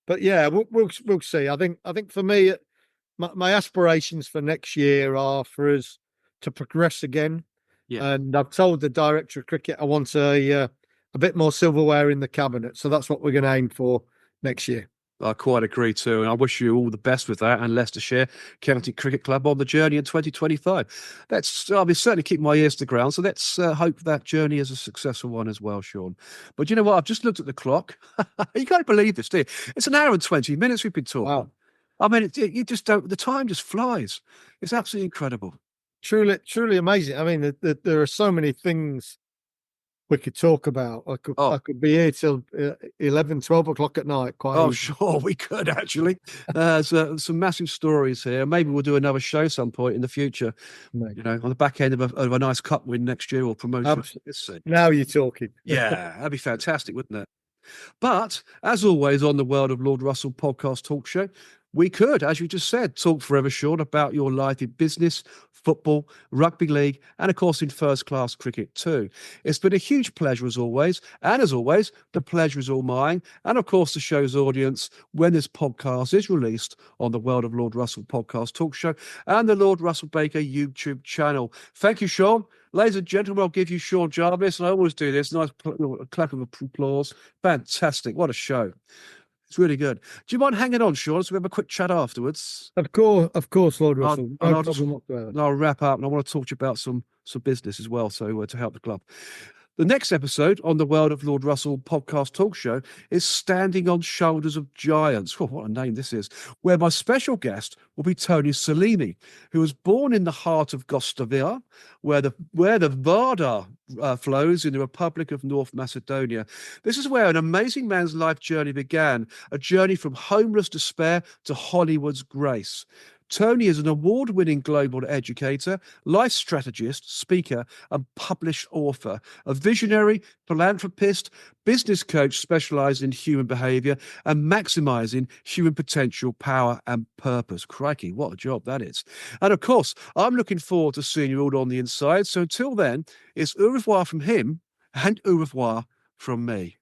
Speaker 2: But yeah, we'll see. I think for me, my aspirations for next year are for us to progress again.
Speaker 1: Yeah.
Speaker 2: And I've told the director of cricket I want a bit more silverware in the cabinet. So that's what we're going to aim for next year.
Speaker 1: I quite agree too, and I wish you all the best with that and Leicestershire County Cricket Club on the journey in 2025. I'll be certainly keeping my ears to the ground, so let's hope that journey is a successful one as well, Sean. But you know what? I've just looked at the clock. You can't believe this, do you? It's an hour and 20 minutes we've been talking.
Speaker 2: Wow.
Speaker 1: I mean, you just don't, the time just flies. It's absolutely incredible.
Speaker 2: Truly amazing. I mean, there are so many things we could talk about. I could be here till 11, 12 o'clock at night.
Speaker 1: Sure, we could actually. So some massive stories here. Maybe we'll do another show some point in the future.
Speaker 2: Maybe.
Speaker 1: You know, on the back end of a nice cup win next year or promotion.
Speaker 2: Now you're talking.
Speaker 1: Yeah, that'd be fantastic, wouldn't it? But as always on the World of Lord Russell podcast talk show, we could, as you just said, talk forever, Sean, about your life in business, football, rugby league, and of course in first-class cricket too. It's been a huge pleasure as always. And as always, the pleasure is all mine. And of course, the show's audience when this podcast is released on the World of Lord Russell podcast talk show and the Lord Russell Baker YouTube channel. Thank you, Sean. Ladies and gentlemen, I'll give you Sean Jarvis, and I always do this. Nice clap of applause. Fantastic. What a show. It's really good. Do you mind hanging on, Sean, so we have a quick chat afterwards?
Speaker 2: Of course, Lord Russell.
Speaker 1: I'll wrap up, and I want to talk to you about some business as well, so to help the club. The next episode on the World of Lord Russell podcast talk show is Standing on Shoulders of Giants. Oh, what a name this is. Where my special guest will be Tony Salini, who was born in the heart of Gostavia, where the Vardar flows in the Republic of North Macedonia. This is where an amazing man's life journey began, a journey from homeless despair to Hollywood's grace. Tony is an award-winning global educator, life strategist, speaker, and published author, a visionary, philanthropist, business coach specialized in human behavior and maximizing human potential, power, and purpose. Crikey, what a job that is. And of course, I'm looking forward to seeing you all on the inside. So until then, it's au revoir from him and au revoir from me.